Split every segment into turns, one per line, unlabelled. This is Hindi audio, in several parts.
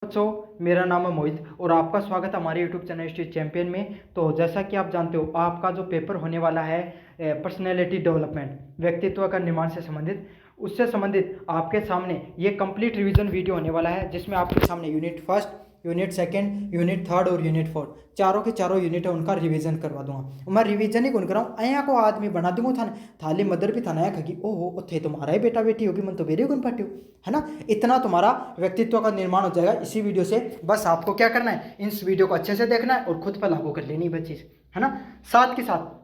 दोस्तों, मेरा नाम है मोहित और आपका स्वागत है हमारे यूट्यूब चैनल स्ट्रीट चैंपियन में। तो जैसा कि आप जानते हो, आपका जो पेपर होने वाला है पर्सनैलिटी डेवलपमेंट, व्यक्तित्व का निर्माण से संबंधित, उससे संबंधित आपके सामने ये कंप्लीट रिवीजन वीडियो होने वाला है, जिसमें आपके सामने unit first, unit second, unit third और यूनिट फोर्थ, चारों के चारों यूनिट है उनका रिवीजन करवा दूंगा। मैं रिवीजन ही कौन कराऊँ, अया को आदमी बना दूंगा थाने थाली मदर भी थाना खगी ओहो थे तुम्हारा ही बेटा बेटी होगी, मन तो मेरे कौन पाट्यो है ना। इतना तुम्हारा व्यक्तित्व का निर्माण हो जाएगा इसी वीडियो से। बस आपको क्या करना है, इस वीडियो को अच्छे से देखना है और खुद पर लागू कर लेनी है चीज़, है ना। साथ के साथ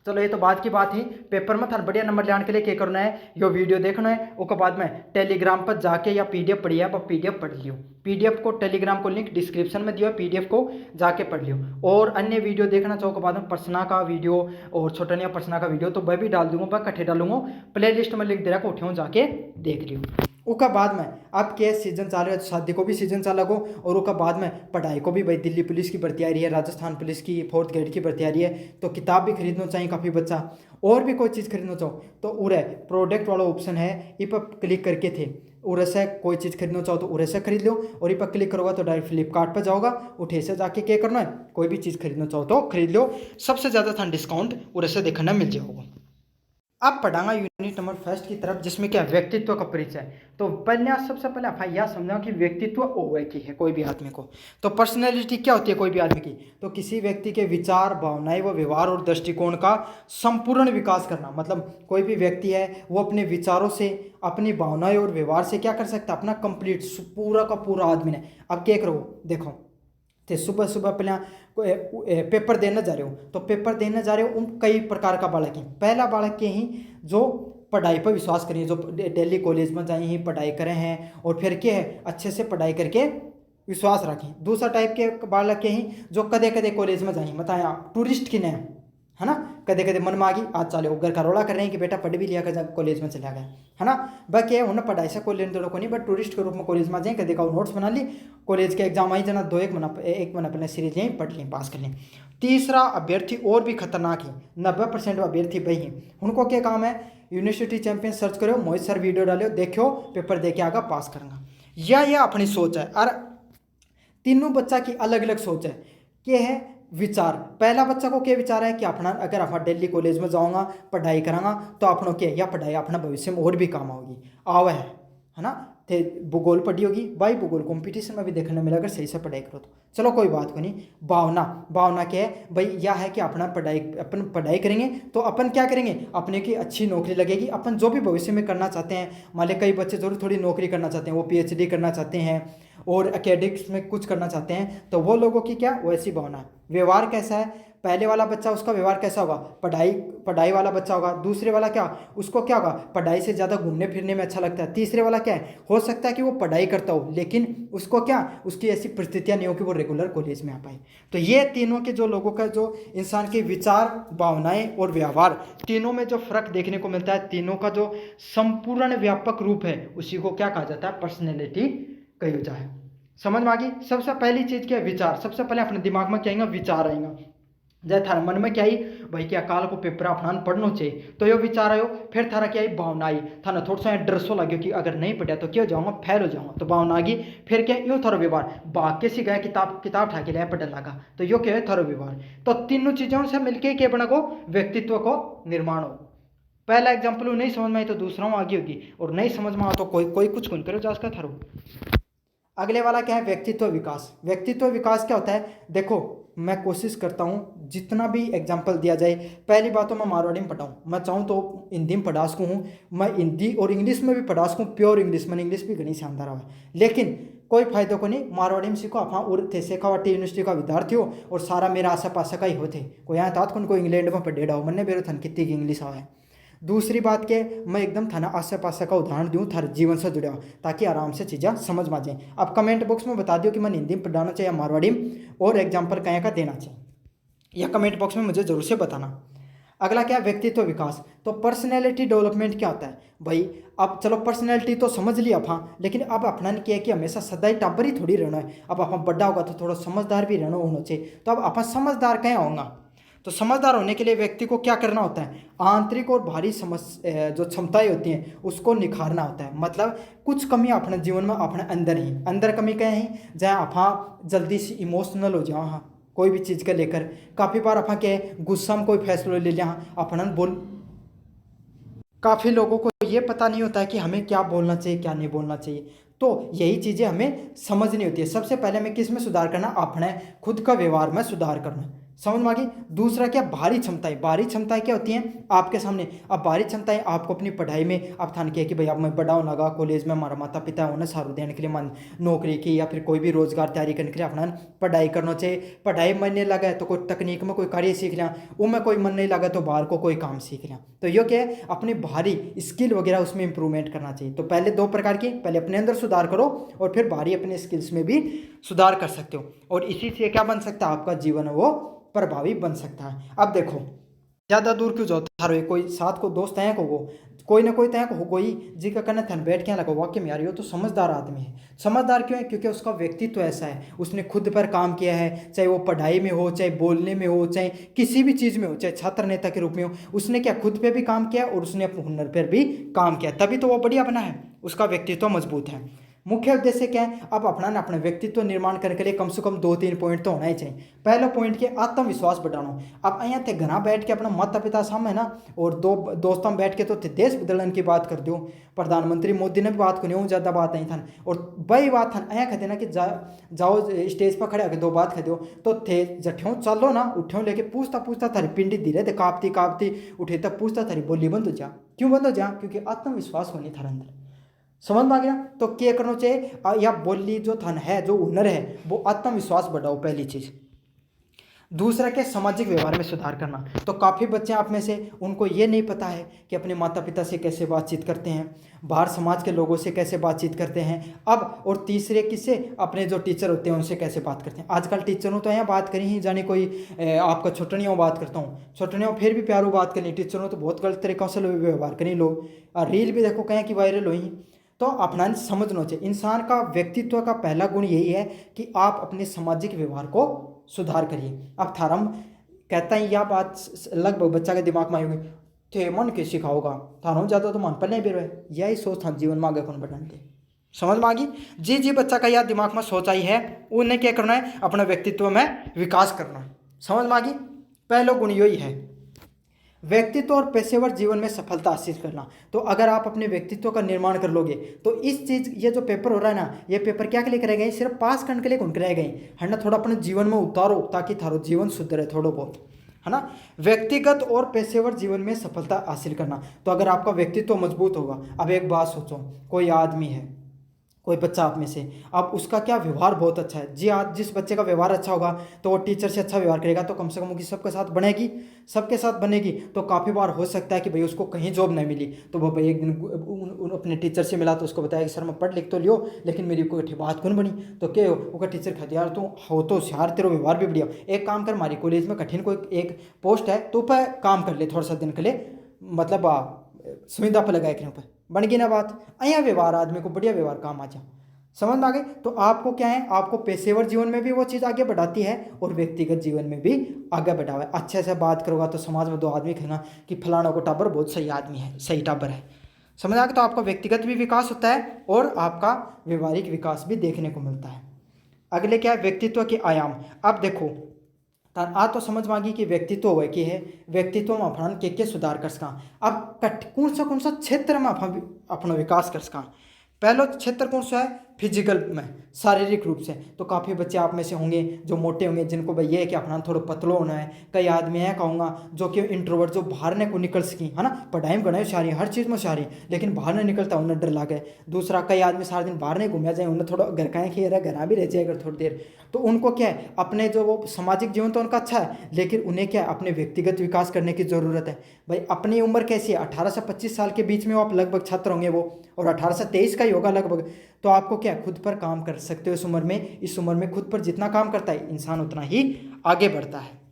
चलो ये तो बाद की बात ही, पेपर में थार बढ़िया नंबर लाने के लिए क्या करना है, यो वीडियो देखना है। उसके बाद में टेलीग्राम पर जाके या पीडीएफ पढ़ी है, पीडीएफ पढ़ लियो। पीडीएफ को टेलीग्राम को लिंक डिस्क्रिप्शन में दिया, पीडीएफ को जाके पढ़ लियो। और अन्य वीडियो देखना चाहो के बाद में पर्सना का वीडियो और छोटनिया पर्सना का वीडियो तो वह भी डाल दूंगा, वह इकट्ठे डालूंगा। प्ले लिस्ट में लिंक दे रखा, उठे जाके देख लियो। उसका बाद में अब के सीजन चालू है, शादी को भी सीजन चालू हो, और उसका बाद में पढ़ाई को भी, भाई दिल्ली पुलिस की भर्ती आ रही है, राजस्थान पुलिस की 4th ग्रेड की भर्ती आ रही है, तो किताब भी खरीदना चाहिए काफ़ी बच्चा। और भी कोई चीज़ खरीदना चाहो तो उरे प्रोडक्ट वाला ऑप्शन है, इस पर क्लिक करके थे उरे से कोई चीज़ खरीदना चाहो तो उरे से खरीद लो, और इस पर क्लिक करोगा तो डायरेक्ट फ्लिपकार्ट पर जाओगा, उठे से जाके क्या करना है, कोई भी चीज़ खरीदना चाहो तो खरीद लो। सबसे ज़्यादा था डिस्काउंट उरे से देखना मिल जाएगा। अब पढ़ाऊंगा यूनिट नंबर फर्स्ट की तरफ, जिसमें क्या व्यक्तित्व का परिचय। तो पहले सबसे पहले आप यह समझाओ कि व्यक्तित्व ओवे की है कोई भी आदमी को। तो पर्सनैलिटी क्या होती है कोई भी आदमी की, तो किसी व्यक्ति के विचार, भावनाएं व व्यवहार और दृष्टिकोण का संपूर्ण विकास करना। मतलब कोई भी व्यक्ति है वो अपने विचारों से, अपनी भावनाएं और व्यवहार से क्या कर सकता है, अपना कंप्लीट पूरा का पूरा आदमी ने। अब क्या करो, देखो थे सुबह सुबह पहले पेपर देने जा रहे हो, तो पेपर देने जा रहे हो उन कई प्रकार का बालक है। पहला बालक के ही जो पढ़ाई पर विश्वास करें, जो दिल्ली कॉलेज में जाए ही पढ़ाई करें हैं और फिर क्या है अच्छे से पढ़ाई करके विश्वास रखें। दूसरा टाइप के बालक के ही जो कदे कदे कॉलेज में जाए, बताया टूरिस्ट की ने, है ना, कदे कदे मन में आ गई आज चलो घर का रोला कर रहे हैं कि बेटा पढ़ भी लिया कर कॉलेज में चला गया, है ना। बाकी उन्हें पढ़ाई से कोई लेने देने को नहीं, बट टूरिस्ट के रूप में कॉलेज में जाए, कदे का नोट्स बना ली, कॉलेज के एग्जाम आई जना 1 महीना पहले सीरीज यहीं पढ़ ली, पास कर ली। तीसरा अभ्यर्थी और भी खतरनाक है, 90% अभ्यर्थी वही है। उनको क्या काम है, यूनिवर्सिटी चैंपियन सर्च करो, मोहित सर वीडियो डालो, देखो पेपर दे के आगा पास करूँगा, यह अपनी सोच है। और तीनों बच्चा की अलग अलग सोच है। क्या है विचार, पहला बच्चा को क्या विचार है कि अपना अगर आप दिल्ली कॉलेज में जाऊँगा पढ़ाई करांगा तो अपनों क्या या पढ़ाई अपना भविष्य में और भी काम आओगी आवा है ना। थे भूगोल पढ़ी होगी भाई, भूगोल कंपटीशन में भी देखने मिला अगर सही से पढ़ाई करो तो। चलो कोई बात को नहीं। भावना क्या है भाई, यह है कि अपना अपन पढ़ाई करेंगे तो अपन क्या करेंगे, अपने की अच्छी नौकरी लगेगी, अपन जो भी भविष्य में करना चाहते हैं। मान ली कई बच्चे जरूर थोड़ी नौकरी करना चाहते हैं, वो PhD करना चाहते हैं और एकेडमिक्स में कुछ करना चाहते हैं, तो वो लोगों की क्या वैसी भावना है। व्यवहार कैसा है, पहले वाला बच्चा उसका व्यवहार कैसा होगा, पढ़ाई वाला बच्चा होगा। दूसरे वाला क्या, उसको क्या होगा, पढ़ाई से ज़्यादा घूमने फिरने में अच्छा लगता है। तीसरे वाला क्या है, हो सकता है कि वो पढ़ाई करता हो लेकिन उसको क्या, उसकी ऐसी परिस्थितियाँ नहीं हो कि वो रेगुलर कॉलेज में आ पाए। तो ये तीनों के जो लोगों का, जो इंसान के विचार, भावनाएं और व्यवहार, तीनों में जो फर्क देखने को मिलता है, तीनों का जो संपूर्ण व्यापक रूप है, उसी को क्या कहा जाता है, पर्सनैलिटी कही जाता है। समझ में आ गई। सबसे पहली चीज़ क्या है, विचार। सबसे पहले अपने दिमाग में क्या आएगा, विचार आएगा। जैसे थारा मन में क्या आई भाई कि अकाल को पेपर अपना पढ़ना चाहिए, तो यो विचार आयो। फिर थारा क्या आई, भावना आई, थाना थोड़ा सा डर सो लगे कि अगर नहीं पढ़ा तो क्या हो जाऊंगा, फेल हो जाऊंगा, तो भावना आ गई। फिर क्या यो थारो व्यवहार, बाकी सी गए किताब उठा के लिया पढ़ने लगा, तो यो क्या है थारो व्यवहार। तो तीनों चीज़ों से मिलकर क्या बना को व्यक्तित्व को निर्माण हो। पहला एग्जाम्पल नहीं समझ में आई तो दूसरा आगे होगी, और नहीं समझ में आ तो कोई कुछ कौन करो जास का थारो। अगले वाला क्या है, व्यक्तित्व विकास। व्यक्तित्व विकास क्या होता है, देखो मैं कोशिश करता हूँ जितना भी एग्जाम्पल दिया जाए। पहली बात तो मैं मारवाड़ी में पढ़ाऊँ, मैं चाहूँ तो हिंदी में पढ़ा सकूँ हूँ, मैं हिंदी और इंग्लिश में भी पढ़ा सकूँ, प्योर इंग्लिश में, इंग्लिश भी घनी शानदार है, लेकिन कोई फायदा को नहीं। मारवाड़ी में सीखो आप और थे शेखावाटी यूनिवर्सिटी का विद्यार्थी हो, और सारा मेरा आसा पासा का ही होते, कोई यहाँ तात को इंग्लैंड में पढ़ेड़ा हो, मैंने बेरो थन कितनी इंग्लिश आवा है। दूसरी बात के मैं एकदम थाना आसे पास का उदाहरण दूँ, थारे जीवन से जुड़ा हो, ताकि आराम से चीज़ें समझ में आ जाए। आप कमेंट बॉक्स में बता दियो कि मैं हिंदी में पढ़ाना चाहिए या मारवाड़ी में, और एग्जाम्पल कहीं का देना चाहिए, या कमेंट बॉक्स में मुझे ज़रूर से बताना। अगला क्या, व्यक्तित्व विकास। तो पर्सनैलिटी डेवलपमेंट क्या होता है भाई, अब चलो पर्सनैलिटी तो समझ लिया आप, लेकिन अब अपना ने किया कि हमेशा सदा ही टाबर ही थोड़ी रहना है। अब आप बड़ा होगा तो थोड़ा समझदार भी रहना होना चाहिए। तो अब आप समझदार कहीं होगा, तो समझदार होने के लिए व्यक्ति को क्या करना होता है, आंतरिक और बाहरी जो क्षमताएं होती हैं उसको निखारना होता है। मतलब कुछ कमियां अपने जीवन में अपने अंदर ही अंदर कमी क्या है, जहाँ आप जल्दी से इमोशनल हो जाओ, हाँ कोई भी चीज़ को लेकर काफ़ी बार आप क्या गुस्सा में कोई फैसला ले लिया, अपना बोल काफ़ी लोगों को ये पता नहीं होता है कि हमें क्या बोलना चाहिए क्या नहीं बोलना चाहिए। तो यही चीज़ें हमें समझनी होती है। सबसे पहले हमें किस में सुधार करना, अपने खुद का व्यवहार में सुधार करना, समझ में आ गई। दूसरा क्या, बाहरी क्षमताएं। बाहरी क्षमताएं क्या होती हैं आपके सामने। अब बाहरी क्षमताएं आपको अपनी पढ़ाई में आप थान किया कि भाई अब मैं बड़ा होने लगा, कॉलेज में हमारा माता पिता उन्हें सहारा देने के लिए मन नौकरी की या फिर कोई भी रोजगार तैयारी करने के लिए अपना पढ़ाई करना चाहिए। पढ़ाई मन नहीं लगा तो कोई तकनीक में कोई कार्य सीख लिया, उनमें कोई मन नहीं लगा तो बाहर को कोई काम सीख लिया। तो ये क्या है, अपनी बाहरी स्किल वगैरह उसमें इंप्रूवमेंट करना चाहिए। तो पहले दो प्रकार की, पहले अपने अंदर सुधार करो और फिर बाहरी अपने स्किल्स में भी सुधार कर सकते हो, और इसी से क्या बन सकता है, आपका जीवन है वो प्रभावी बन सकता है। अब देखो ज़्यादा दूर क्यों जाओ, थारो कोई साथ को दोस्त हैं को कोई ना कोई तय हो कोई जी का कहना थन बैठ के लगा वाक्य में आ रही हो, तो समझदार आदमी है। समझदार क्यों है, क्योंकि उसका व्यक्तित्व ऐसा है, उसने खुद पर काम किया है, चाहे वो पढ़ाई में हो, चाहे बोलने में हो, चाहे किसी भी चीज़ में हो, चाहे छात्र नेता के रूप में हो, उसने क्या खुद पे भी काम किया और उसने अपने हुनर पर भी काम किया, तभी तो वो बढ़िया बना है, उसका व्यक्तित्व मजबूत है। मुख्य उद्देश्य क्या है, अब अपना व्यक्तित्व निर्माण करने के लिए कम से कम 2-3 पॉइंट तो होना ही चाहिए। पहला पॉइंट के आत्मविश्वास बढ़ाना। अब अँ थे घना बैठ के अपना माता पिता सामने ना और दो दोस्तों में बैठ के तो थे देश बदलन की बात कर दो, प्रधानमंत्री मोदी ने भी बात करनी हो, ज़्यादा बात नहीं था, और वही बात था अँ कहते ना कि जाओ स्टेज पर खड़े होकर दो बात कह दो, तो थे जठ्यों चलो ना उठ्यों लेके पूछता पूछता थारी पिंडी धीरे थे कांपती कांपती उठे तक पूछता थारी बोली बंद हो जा। क्यों बंद हो जा, क्योंकि आत्मविश्वास होनी थारे अंदर। समझ में आ गया। तो क्या करना चाहिए, या बोली जो थन है जो हुनर है वो आत्मविश्वास बढ़ाओ, पहली चीज। दूसरा क्या, सामाजिक व्यवहार में सुधार करना। तो काफ़ी बच्चे आप में से उनको ये नहीं पता है कि अपने माता पिता से कैसे बातचीत करते हैं, बाहर समाज के लोगों से कैसे बातचीत करते हैं। अब और तीसरे किससे, अपने जो टीचर होते हैं उनसे कैसे बात करते हैं। आजकल टीचरों तो यहाँ बात करी ही जाने कोई आपका छोटनियों बात करता हूँ, छोटनियों फिर भी प्यारो बात करनी, टीचरों तो बहुत गलत तरीक़ों से व्यवहार करें लोग। रील भी देखो कहीं की वायरल हुई। तो अपना समझना चाहिए, इंसान का व्यक्तित्व का पहला गुण यही है कि आप अपने सामाजिक व्यवहार को सुधार करिए। अब थारम कहता है यह बात लगभग बच्चा के दिमाग में आई हुई थे, मन के सिखाओगा थारों ज़्यादा तो मन पर नहीं बेरो है, यही सोच था जीवन में आगे कौन बढ़ाने के। समझ में आ गई। जी जी बच्चा का यह दिमाग में सोच आई है, उन्हें क्या करना है, अपना व्यक्तित्व में विकास करना है। समझ में आ गई। पहला गुण यही है, व्यक्तित्व और पेशेवर जीवन में सफलता हासिल करना। तो अगर आप अपने व्यक्तित्व का निर्माण कर लोगे तो इस चीज़, ये जो पेपर हो रहा है ना, ये पेपर क्या के लिए कराए गए, सिर्फ पास करने के लिए कौन कराए गए है ना, थोड़ा अपने जीवन में उतारो ताकि थारो जीवन सुधरे थोड़ा बहुत, है ना। व्यक्तिगत और पेशेवर जीवन में सफलता हासिल करना। तो अगर आपका व्यक्तित्व मजबूत होगा, अब एक बात सोचो, कोई आदमी है, कोई बच्चा आप में से, अब उसका क्या व्यवहार बहुत अच्छा है जी, आज जिस बच्चे का व्यवहार अच्छा होगा तो वो टीचर से अच्छा व्यवहार करेगा, तो कम से कम उसकी सबके साथ बनेगी, सबके साथ बनेगी। तो काफ़ी बार हो सकता है कि भाई उसको कहीं जॉब नहीं मिली, तो वो भाई एक दिन अपने टीचर से मिला तो उसको बताया कि सर मैं पढ़ लिख तो लियो लेकिन मेरी कोई बात कौन बनी। तो क्या हो, वो टीचर कहते यार तू हो तो होशियार, तेरा व्यवहार भी बढ़िया, एक काम कर, हमारी कॉलेज में कठिन कोई एक पोस्ट है तो पर काम कर ले थोड़ा सा दिन के लिए, मतलब सुविधा पर लगाए के ऊपर बन गई ना बात। अया व्यवहार आदमी को बढ़िया व्यवहार काम आ जा। समझ में आ गई। तो आपको क्या है, आपको पेशेवर जीवन में भी वो चीज़ आगे बढ़ाती है और व्यक्तिगत जीवन में भी आगे बढ़ावा है। अच्छे से बात करोगा तो समाज में दो आदमी कहना कि फलाना को टाबर बहुत सही आदमी है, सही टाबर है। समझ आ गया। तो आपका व्यक्तिगत भी विकास होता है और आपका व्यवहारिक विकास भी देखने को मिलता है। अगले क्या है, व्यक्तित्व के आयाम। अब देखो आ तो समझ में आ गई कि व्यक्तित्व हुआ कि है, व्यक्तित्व में अपन के सुधार कर सका। अब कौन सा क्षेत्र में अपना विकास कर सका। पहला क्षेत्र कौन सा है, फिजिकल में, शारीरिक रूप से। तो काफ़ी बच्चे आप में से होंगे जो मोटे होंगे, जिनको भाई ये है कि अपना थोड़ा पतलो होना है। कई आदमी है कहूँगा जो कि इंट्रोवर्ट, जो बाहर ने को निकल सकी, है ना, पढ़ाई में गणे होशियारी, हर चीज़ में होशियारी, लेकिन बाहर नहीं निकलता, उन्हें डर लगे। दूसरा, कई आदमी सारा दिन बाहर नहीं घूमया जाए, उन्हें थोड़ा घर का खेल रहा, घर भी रह जाए अगर थोड़ी देर, तो उनको क्या है, अपने जो वो सामाजिक जीवन तो उनका अच्छा है, लेकिन उन्हें क्या है, अपने व्यक्तिगत विकास करने की ज़रूरत है। भाई अपनी उम्र कैसी है, 18 से 25 साल के बीच में वो आप लगभग छात्र होंगे वो, और 18 से 23 का ही होगा लगभग। तो आपको क्या, खुद पर काम कर सकते हो इस उम्र में। इस उम्र में खुद पर जितना काम करता है इंसान उतना ही आगे बढ़ता है।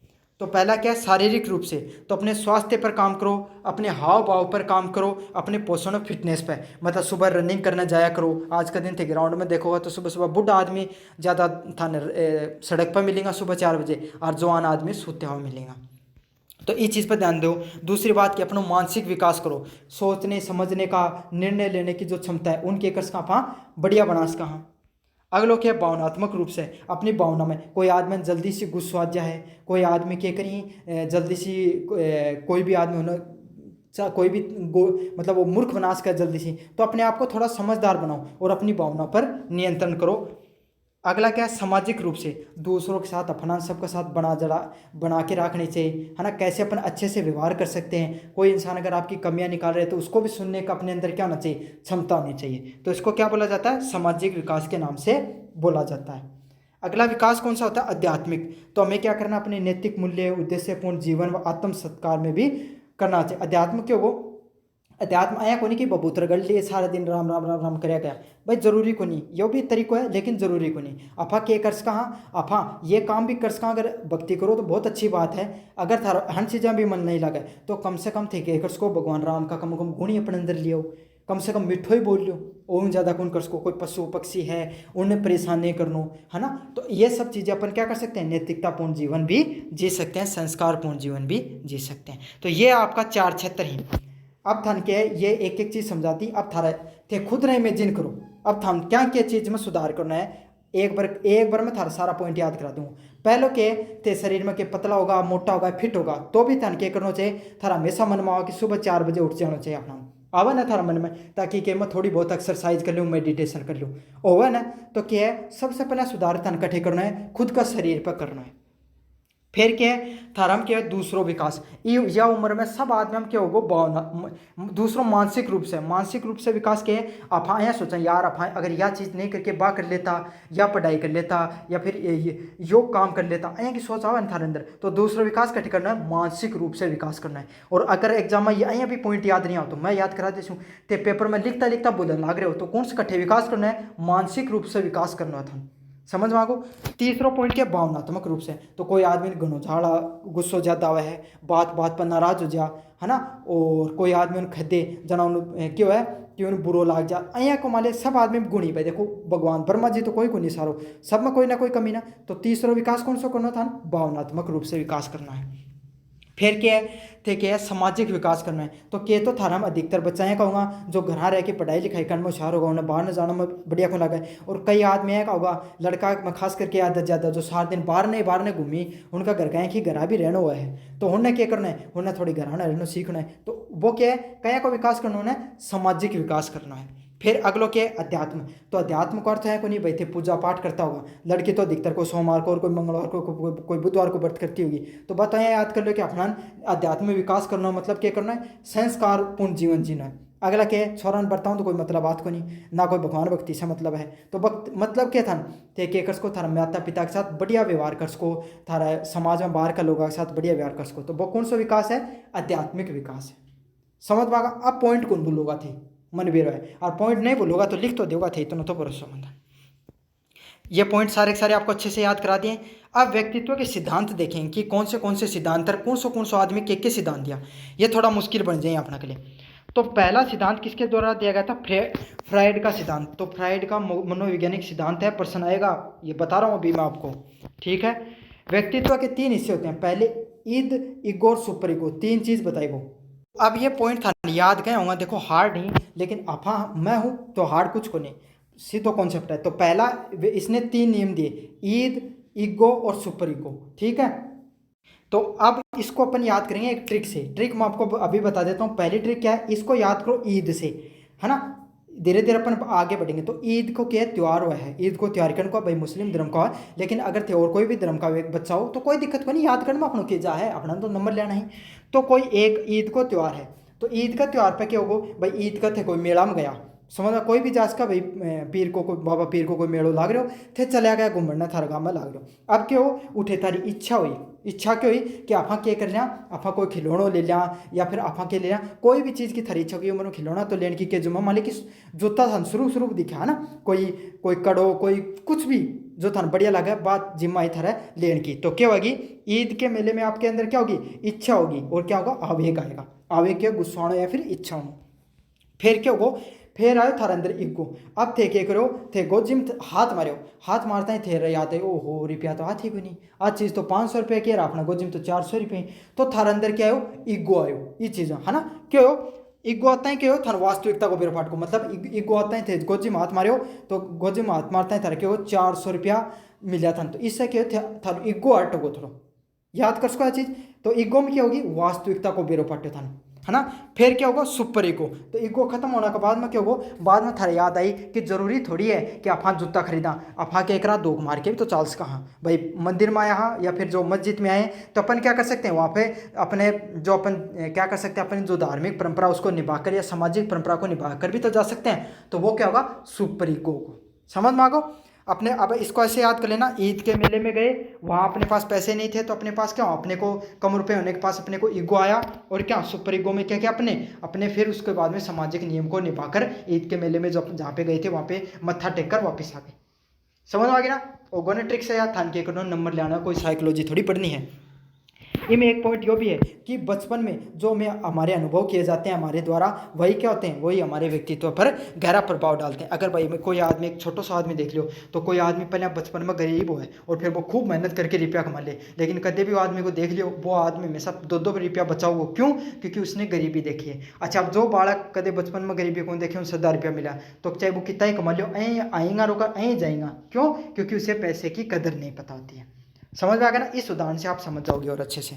तो पहला क्या है, शारीरिक रूप से। तो अपने स्वास्थ्य पर काम करो, अपने हाव भाव पर काम करो, अपने पोषण और फिटनेस पर, मतलब सुबह रनिंग करने जाया करो। आज का दिन थे ग्राउंड में देखोगा तो सुबह सुबह बुढ़ा आदमी ज़्यादा था सड़क पर मिलेगा सुबह 4 बजे, और जवान आदमी सोते हुए मिलेगा। तो इस चीज़ पर ध्यान दो। दूसरी बात कि अपना मानसिक विकास करो, सोचने समझने का, निर्णय लेने की जो क्षमता है उनके कर सका हाँ बढ़िया बना सका हाँ। अगलो क्या, भावनात्मक रूप से अपनी भावना में, कोई आदमी जल्दी से गुस्सा जा है, कोई आदमी क्या करी जल्दी से कोई भी आदमी होना कोई भी मतलब वो मूर्ख बना सका जल्दी से, तो अपने आप को थोड़ा समझदार बनाओ और अपनी भावना पर नियंत्रण करो। अगला क्या है, सामाजिक रूप से दूसरों के साथ अपना सबके साथ बना के रखनी चाहिए, है ना। कैसे अपन अच्छे से व्यवहार कर सकते हैं, कोई इंसान अगर आपकी कमियां निकाल रहे हैं तो उसको भी सुनने का अपने अंदर क्या होना चाहिए, क्षमता होनी चाहिए। तो इसको क्या बोला जाता है, सामाजिक विकास के नाम से बोला जाता है। अगला विकास कौन सा होता है, आध्यात्मिक। तो हमें क्या करना, अपने नैतिक मूल्य, उद्देश्यपूर्ण जीवन व आत्म सत्कार में भी करना चाहिए। अध्यात्म क्यों वो, अध्यात्म आया को नहीं कि बबूतर गढ़ लिए सारा दिन राम राम राम राम कराया गया, भाई जरूरी को नहीं, यो भी तरीको है लेकिन जरूरी को नहीं। अफा के कर सका अफा ये काम भी कर सका, अगर भक्ति करो तो बहुत अच्छी बात है। अगर थारा हर चीज़ें भी मन नहीं लगे तो कम से कम थे के कर सको भगवान राम का कम गुण ही अपने अंदर लियो, कम से कम मिठो ही बोल लो, और ज़्यादा कौन कर सको, कोई पशु पक्षी है उन्हें परेशान नहीं करनो, है ना। तो ये सब चीज़ें अपन क्या कर सकते हैं, नैतिकतापूर्ण जीवन भी जी सकते हैं, संस्कारपूर्ण जीवन भी जी सकते हैं। तो ये आपका 4 क्षेत्र ही। अब थान के ये एक एक चीज़ समझाती, अब थारा थे खुद रहे इमेजिन करो, अब थान क्या क्या चीज़ में सुधार करना है, एक बार में थारा सारा पॉइंट याद करा दूँ। पहले के ते शरीर में के पतला होगा, मोटा होगा, फिट होगा, तो भी थान क्या करना चाहिए, थारा हमेशा मन में आओ कि सुबह 4 बजे उठ जाना चाहिए अपना, आवा ना थारा मन में, ताकि क्या मैं थोड़ी बहुत एक्सरसाइज कर लूँ, मेडिटेशन कर लूँ, होगा ना। तो क्या है, सबसे पहले सुधार थान कठे करना है, खुद का शरीर पर करना है। फिर क्या है, थारा हम क्या है, दूसरों विकास, यह उम्र में सब आदमी हम क्या होगा, भावना दूसरों मानसिक रूप से विकास के आप यहाँ सोचें यार, आप अगर यह चीज़ नहीं करके बा कर लेता, या पढ़ाई कर लेता, या फिर योग काम कर लेता, यहाँ की सोच आओ थारे अंदर, तो दूसरा विकास कट करना है, मानसिक रूप से विकास करना है। और अगर एग्जाम में यहाँ भी पॉइंट याद नहीं आओ तो मैं याद करा देती हूँ, तो पेपर में लिखता लिखता बोलने लाग रहे हो, तो कौन से कट्ठे विकास करना है, मानसिक रूप से विकास करना था, समझ में आगो। तीसरा पॉइंट क्या, भावनात्मक रूप से, तो कोई आदमी घनो झाड़ा गुस्सो ज्यादा हुआ है, बात बात पर नाराज हो जा, है ना, और कोई आदमी उन खदे जना क्यों है कि उन्हें बुरो लाग जा, अया को माले सब आदमी में गुणी पे देखो, भगवान ब्रह्मा जी तो कोई को नहीं सारो, सब में कोई ना कोई कमी ना। तो तीसरा विकास कौन सा करना था, भावनात्मक रूप से विकास करना है। फिर क्या है, थे क्या है, सामाजिक विकास करना है। तो के तो थारा में अधिकतर बच्चा है कहूँगा जो घर रह के पढ़ाई लिखाई करने में होशियार होगा, उन्हें बाहर न जाना में बढ़िया को लगा है। और कई आदमी है होगा लड़का में खास करके आदत ज़्यादा, जो सारा दिन बाहर ने घूमी, उनका घर का कि घर भी रहना हुआ है, तो उन्हें क्या करना है, उन्हें थोड़ी घर आना रहना सीखना है। तो वो क्या है, कया को विकास करना, उन्हें सामाजिक विकास करना है। फिर अगलो के अध्यात्म, तो अध्यात्म का अर्थ है को नहीं भाई थे पूजा पाठ करता होगा, लड़की तो अधिकतर को सोमवार को और कोई मंगलवार को कोई बुधवार को व्रत करती होगी, तो बताएं याद कर लो कि अपना अध्यात्म में विकास करना मतलब क्या करना है, संस्कारपूर्ण जीवन जीना है। अगला क्या है, छोरा बताऊँ तो कोई मतलब बात को नहीं, ना कोई भगवान भक्ति से मतलब है, तो भक्त मतलब क्या था, ते के कर सको थारा माता पिता के साथ बढ़िया व्यवहार कर सको, थारा समाज में बाहर का लोगों के साथ बढ़िया व्यवहार कर सको, तो वो कौन सा विकास है, आध्यात्मिक विकास है। समझ पाएगा। अब पॉइंट कौन बोलूंगा थी मन भी रहा है, और पॉइंट नहीं बोलूंगा तो लिख तो देगा थे, इतना तो भरोसा मंद। ये पॉइंट सारे के सारे आपको अच्छे से याद करा दिए। अब व्यक्तित्व के सिद्धांत देखें कि कौन से सिद्धांत और कौन सा आदमी के सिद्धांत दिया, ये थोड़ा मुश्किल बन जाए अपना के लिए। तो पहला सिद्धांत किसके द्वारा दिया गया था, फ्राइड का सिद्धांत। तो फ्राइड का मनोवैज्ञानिक सिद्धांत है, प्रश्न आएगा ये बता रहा हूँ अभी मैं आपको, ठीक है। व्यक्तित्व के 3 हिस्से होते हैं, पहले ईद, ईगो और सुपर ईगो, 3 चीज बताई वो। अब ये पॉइंट था याद गए होंगे, देखो हार्ड नहीं, लेकिन अफा मैं हूँ तो हार्ड कुछ को नहीं, सीधो कॉन्सेप्ट है। तो पहला इसने 3 नियम दिए, ईद, ईगो और सुपर ईगो, ठीक है। तो अब इसको अपन याद करेंगे एक ट्रिक से, ट्रिक मैं आपको अभी बता देता हूँ। पहली ट्रिक क्या है, इसको याद करो ईद से, है ना, धीरे धीरे अपन आगे बढ़ेंगे। तो ईद को क्या त्यौहार हुआ है, ईद को त्यौहार करने को भाई मुस्लिम धर्म का है, लेकिन अगर थे और कोई भी धर्म का एक बच्चा हो तो कोई दिक्कत को नहीं, याद करने में अपनों की जा है, अपना तो नंबर लेना ही। तो कोई एक ईद को त्यौहार है, तो ईद का त्यौहार पे क्या होगा भाई, ईद का थे कोई मेला में गया, समझ कोई भी जास का भाई पीर को कोई बाबा पीर को कोई मेड़ो लाग रहे हो, थे चला गया घूमना थारा गाँव में लाग रहे हो। अब क्या हो, उठे तारी इच्छा हुई, इच्छा क्या हुई कि आपा क्या कर लिया, आपा कोई खिलौना ले लिया, या फिर आपा के ले लिया कोई भी चीज़ की थारी इच्छा की उम्र खिलौना तो लेने की के जुम्मा मान ली कि जोता था शुरू दिखा ना, कोई कड़ो कोई कुछ भी जो था बढ़िया लगा बात जिम्मा ही था लेने की। तो क्या होगी, ईद के मेले में आपके अंदर क्या होगी, इच्छा होगी, और क्या होगा, आवेग आएगा, आवेग क्या, गुस्सा या फिर इच्छा हो। फिर क्या होगा, फिर आयो थारे अंदर ईगो। अब थे क्या करो, थे गोजिम हाथ मारो, हाथ मारता ही थे रहे आते ओहो रुपया तो हाथ ही कोई नहीं, आज चीज़ तो 500 रुपये की अपना गोजिम तो 400 रुपये। तो थारे अंदर क्या आयो, ईगो आयो, ये चीज़ है ना। क्यों ईगो आता है, क्यों थार वास्तविकता को बेरफाट को, मतलब ईगो आता है थे गोजिम हाथ मारो तो गोजिम हाथ मारता है थारे क्यों 400 रुपया मिला था। तो इससे क्या थार ईगो हटो थोड़ा, याद कर सको चीज़। तो ईगो में क्या होगी, वास्तविकता को बेरो पाटे था, है ना। फिर क्या होगा, सुपर ईगो। तो ईगो खत्म होने के बाद में क्या होगा, बाद में थारे याद आई कि जरूरी थोड़ी है कि आप जूता खरीदा, आप के एक रात दोख मार के भी तो चाल्स कहाँ भाई मंदिर में आया हाँ या फिर जो मस्जिद में आए तो अपन क्या कर सकते हैं, वहाँ पे अपने जो अपन क्या कर सकते हैं, अपनी जो धार्मिक परंपरा उसको निभाकर या सामाजिक परंपरा को निभाकर भी तो जा सकते हैं। तो वो क्या होगा, सुपर ईगो को समझ मांगो अपने। अब इसको ऐसे याद कर लेना, ईद के मेले में गए, वहाँ अपने पास पैसे नहीं थे तो अपने पास क्या, अपने को कम रुपए होने के पास अपने को ईगो आया, और क्या सुपर ईगो में क्या क्या अपने अपने फिर उसके बाद में सामाजिक नियम को निभाकर ईद के मेले में जो जहाँ पे गए थे वहाँ पे मत्था टेक कर वापस आ गए। समझ आ गया ना। ओगो ने ट्रिक्स है यार, थान के नंबर ले आना, कोई साइकोलॉजी थोड़ी पढ़नी है। इनमें एक पॉइंट यो भी है कि बचपन में जो में हमारे अनुभव किए जाते हैं हमारे द्वारा, वही क्या होते हैं, वही हमारे व्यक्तित्व पर गहरा प्रभाव डालते हैं। अगर भाई में कोई आदमी, एक छोटा सा आदमी देख लो, तो कोई आदमी पहले बचपन में गरीब हो है और फिर वो खूब मेहनत करके रुपया कमा ले, लेकिन कभी भी वो आदमी को देख लियो, वो आदमी हमेशा 2-2 रुपया बचाओ, वो क्यों, क्योंकि उसने गरीबी देखी है। अच्छा, अब जो बालक कदे बचपन में गरीबी कौन देखे, उनसे 10 रुपया मिला तो चाहे वो कितना ही कमा लियो, आएगा रोका जाएगा, क्यों, क्योंकि उसे पैसे की कदर नहीं पता होती है। समझ में आ गया ना। इस उदाहरण से आप समझ जाओगे और अच्छे से।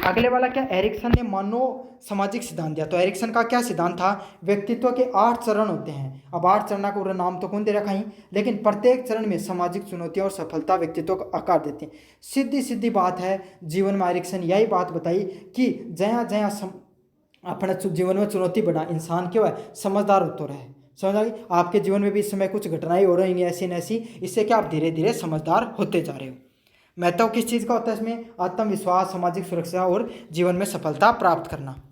अगले वाला क्या, एरिक्सन ने मानो सामाजिक सिद्धांत दिया। तो एरिक्सन का क्या सिद्धांत था, व्यक्तित्व के 8 चरण होते हैं। अब 8 चरण का पूरा नाम तो कौन दे रखा ही, लेकिन प्रत्येक चरण में सामाजिक चुनौतियां और सफलता व्यक्तित्व को आकार देते हैं। सीधी सीधी बात है, जीवन में एरिक्सन यही बात बताई कि जहाँ जहाँ अपने जीवन में चुनौती बढ़ा, इंसान क्यों है, समझदार होते रहे। समझ आ गई। आपके जीवन में भी इस समय कुछ घटनाएं हो रही हैं ऐसी न ऐसी, इससे क्या आप धीरे धीरे समझदार होते जा रहे हो। महत्व किस चीज़ का होता है इसमें, आत्मविश्वास, सामाजिक सुरक्षा और जीवन में सफलता प्राप्त करना।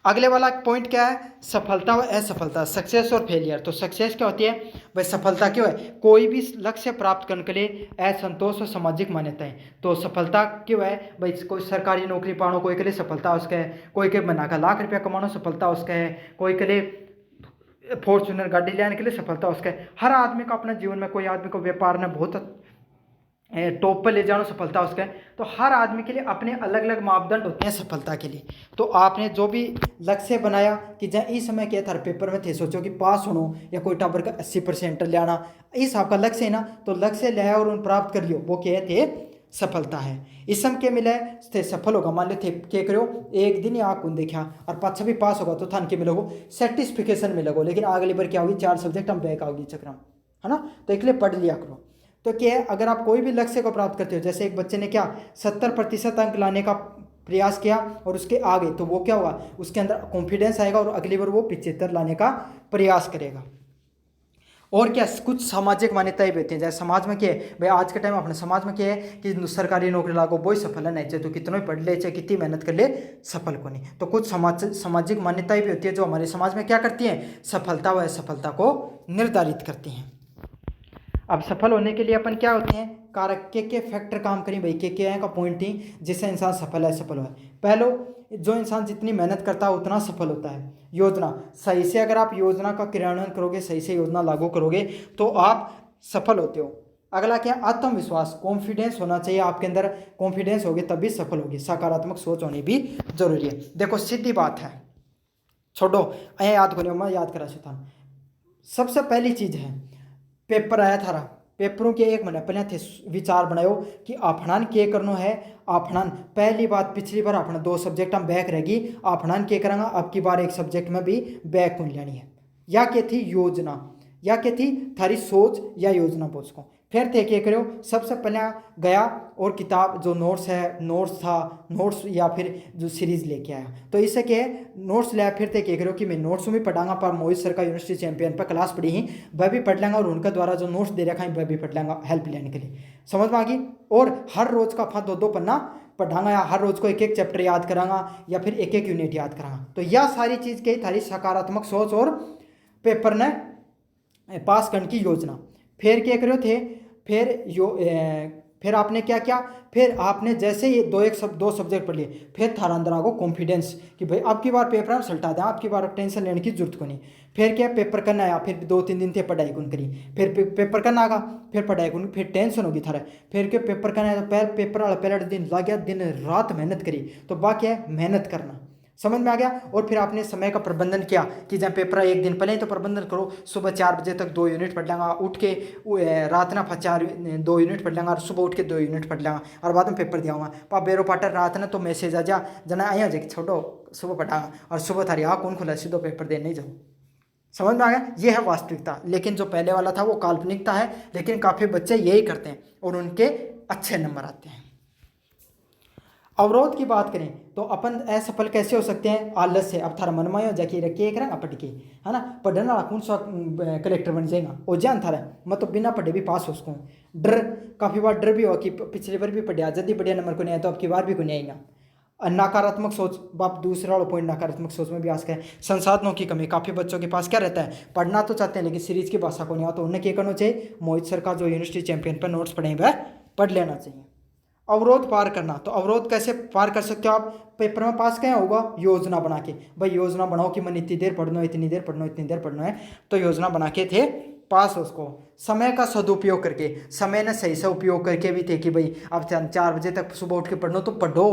अगले वाला पॉइंट क्या है, सफलता और असफलता, सक्सेस और फेलियर। तो सक्सेस क्या होती है भाई, सफलता क्यों है, कोई भी लक्ष्य प्राप्त करने के लिए असंतोष और सामाजिक मान्यताएं। तो सफलता क्यों है भाई, कोई सरकारी नौकरी पानो कोई के लिए सफलता उसका है, कोई के बना कर लाख रुपया कमाना सफलता उसका है, कोई के लिए फॉर्चूनर गाड़ी लेने के लिए सफलता उसका है। हर आदमी का अपना जीवन में, कोई आदमी को व्यापार में बहुत टॉप पर ले जाना सफलता उसका है। तो हर आदमी के लिए अपने अलग अलग मापदंड होते हैं सफलता के लिए। तो आपने जो भी लक्ष्य बनाया कि जहाँ इस समय क्या था, पेपर में थे सोचो कि पास होनो या कोई टाबर का 80% ले आना, इस आपका लक्ष्य है ना, तो लक्ष्य ले और उन प्राप्त कर लियो, वो क्या थे, सफलता है। इस समय के मिले थे सफल होगा, मान लो थे क्या करो, एक दिन या कौन देखा और पाछा भी पास होगा तो थान के मिलोगो सेटिस्फिकेशन मिलोगो, लेकिन अगली बार क्या होगी, 4 सब्जेक्ट हम बैक आओगी चक्र, है ना। तो इसलिए पढ़ लिया करो। तो क्या है, अगर आप कोई भी लक्ष्य को प्राप्त करते हो, जैसे एक बच्चे ने क्या 70% अंक लाने का प्रयास किया और उसके आगे, तो वो क्या होगा, उसके अंदर कॉन्फिडेंस आएगा और अगली बार वो 75 लाने का प्रयास करेगा। और क्या, कुछ सामाजिक मान्यताएं भी होती हैं, जैसे समाज में क्या है भाई, आज के टाइम अपने समाज में क्या है कि सरकारी नौकरी लागो वही सफल है, नहीं चाहे तो कितना ही पढ़ ले, चाहे कितनी मेहनत कर ले, सफल को नहीं। तो कुछ सामाजिक मान्यताएं भी होती है जो हमारे समाज में क्या करती हैं, सफलता व असफलता को निर्धारित करती हैं। अब सफल होने के लिए अपन क्या होते हैं, कारक के फैक्टर काम करें भाई, के का पॉइंट थी जिससे इंसान सफल है, सफल है। पहलो, जो इंसान जितनी मेहनत करता है उतना सफल होता है। योजना सही से, अगर आप योजना का क्रियान्वयन करोगे, सही से योजना लागू करोगे तो आप सफल होते हो। अगला क्या, आत्मविश्वास, कॉन्फिडेंस होना चाहिए आपके अंदर, कॉन्फिडेंस होगे तभी सफल होगी। सकारात्मक सोच होनी भी जरूरी है। देखो सीधी बात है, छोड़ो अँ याद करो, मैं याद करा सकता हूँ। सबसे पहली चीज़ है, पेपर आया थारा, पेपरों के 1 महीने पहले थे विचार बनाओ कि आपणान के करना है। आपणान पहली बात, पिछली बार अपना 2 सब्जेक्ट हम बैक रहेगी, आपणान के करेंगे, अब की बार 1 सब्जेक्ट में भी बैक कौन लेनी है। या क्या थी योजना, या क्या थी थारी सोच या योजना बोझ को। फिर थे क्या करो, सबसे पहले गया और किताब जो नोट्स या फिर जो सीरीज लेके आया। तो इससे क्या है, नोट्स ले फिर थे क्या करो कि मैं नोट्स में पढ़ाऊंगा, पर मोहित सर का यूनिवर्सिटी चैंपियन पर क्लास पढ़ी ही, वह भी पढ़ लेंगा और उनका द्वारा जो नोट्स दे रखा है वह भी पढ़ लेंगा हेल्प लेने के लिए। समझ में आ गई। और हर रोज का 2-2 पन्ना पढ़ाऊंगा, या हर रोज को 1-1 चैप्टर याद करांगा, या फिर 1-1 यूनिट याद करांगा। तो यह सारी चीज़ की थारी सकारात्मक सोच और पेपर ने पास करने की योजना। फिर क्या करो थे, फिर फिर आपने क्या किया, फिर आपने जैसे ही दो सब्जेक्ट पढ़ लिए, फिर थारा अंदर आगो कॉन्फिडेंस कि भाई अब की बार पेपर हम सल्टा दें, अब की बार टेंशन लेने की जरूरत को नहीं। फिर क्या, पेपर करना आया, फिर 2-3 दिन थे पढ़ाई कौन करी, फिर पेपर करना आगा, फिर पढ़ाई कौन, फिर टेंशन होगी थारा, फिर क्या पेपर करना है, तो पेपर वाला पहले दिन लग गया, दिन रात मेहनत करी। तो बाकी है मेहनत करना, समझ में आ गया। और फिर आपने समय का प्रबंधन किया कि जब पेपर एक दिन पहले ही तो प्रबंधन करो, सुबह 4 बजे तक 2 यूनिट पढ़ लेंगा, उठ के रात ना 2 यूनिट पढ़ लेंगा, और सुबह उठ के 2 यूनिट पढ़ लेंगा, और बाद में पेपर दिया हूँ पा बेरो पाटर रात ना तो मैसेज आ जा जना आया जाए छोड़ो सुबह पढ़ागा, और सुबह थारी कौन खुला सीधो पेपर देने नहीं जाओ। समझ में आ गया, ये है वास्तविकता। लेकिन जो पहले वाला था वो काल्पनिकता है, लेकिन काफ़ी बच्चे यही करते हैं और उनके अच्छे नंबर आते हैं। अवरोध की बात करें तो अपन असफल कैसे हो सकते हैं, आलस से। अब थारा मन में हो जाके रखे एक रंग पढ़ के, है ना, पढ़ने वाला कौन सा कलेक्टर बन जाएगा, और जान थारा मतलब बिना पढ़े भी पास हो उसको। डर, काफ़ी बार डर भी हो कि पिछली बार भी पढ़िया, जल्दी बढ़िया नंबर को नहीं आया तो अब की बार भी को नहीं आएगा। नकारात्मक सोच, बाप दूसरा वाला पॉइंट नकारात्मक सोच में भी आ सकता है। संसाधनों की कमी, काफ़ी बच्चों के पास क्या रहता है, पढ़ना तो चाहते हैं लेकिन सीरीज की भाषा को नहीं आता, तो उन्हें क्या करना चाहिए, मोहित सर का जो यूनिवर्सिटी चैंपियन पर नोट्स पढ़े वह पढ़ लेना चाहिए। अवरोध पार करना, तो अवरोध कैसे पार कर सकते हो आप, पेपर में पास क्या होगा, योजना बना के। भाई योजना बनाओ कि मैंने इतनी देर पढ़ना है, इतनी देर पढ़ना है, इतनी देर पढ़ना है, तो योजना बना के थे पास हो उसको। समय का सदुपयोग करके, समय ने सही से उपयोग करके भी थे कि भाई अब 4 बजे तक सुबह उठ के पढ़ना तो पढ़ो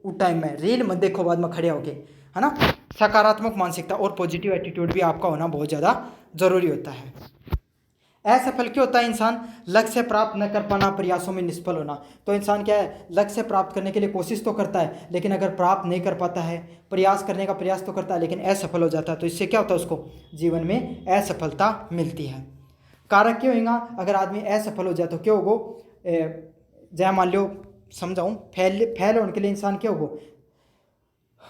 उस टाइम में, रील मत देखो बाद में खड़े होके, है ना। सकारात्मक मानसिकता और पॉजिटिव एटीट्यूड भी आपका होना बहुत ज़्यादा जरूरी होता है। असफल क्यों होता है इंसान, लक्ष्य प्राप्त न कर पाना, प्रयासों में निष्फल होना। तो इंसान क्या है, लक्ष्य प्राप्त करने के लिए कोशिश तो करता है, लेकिन अगर प्राप्त नहीं कर पाता है, प्रयास करने का प्रयास तो करता है लेकिन असफल हो जाता है, तो इससे क्या होता है, उसको जीवन में असफलता मिलती है। कारक क्यों होगा, अगर आदमी असफल हो जाए तो क्या होगो, जय मान लो समझाऊँ, फेल होने के लिए इंसान क्या होगो,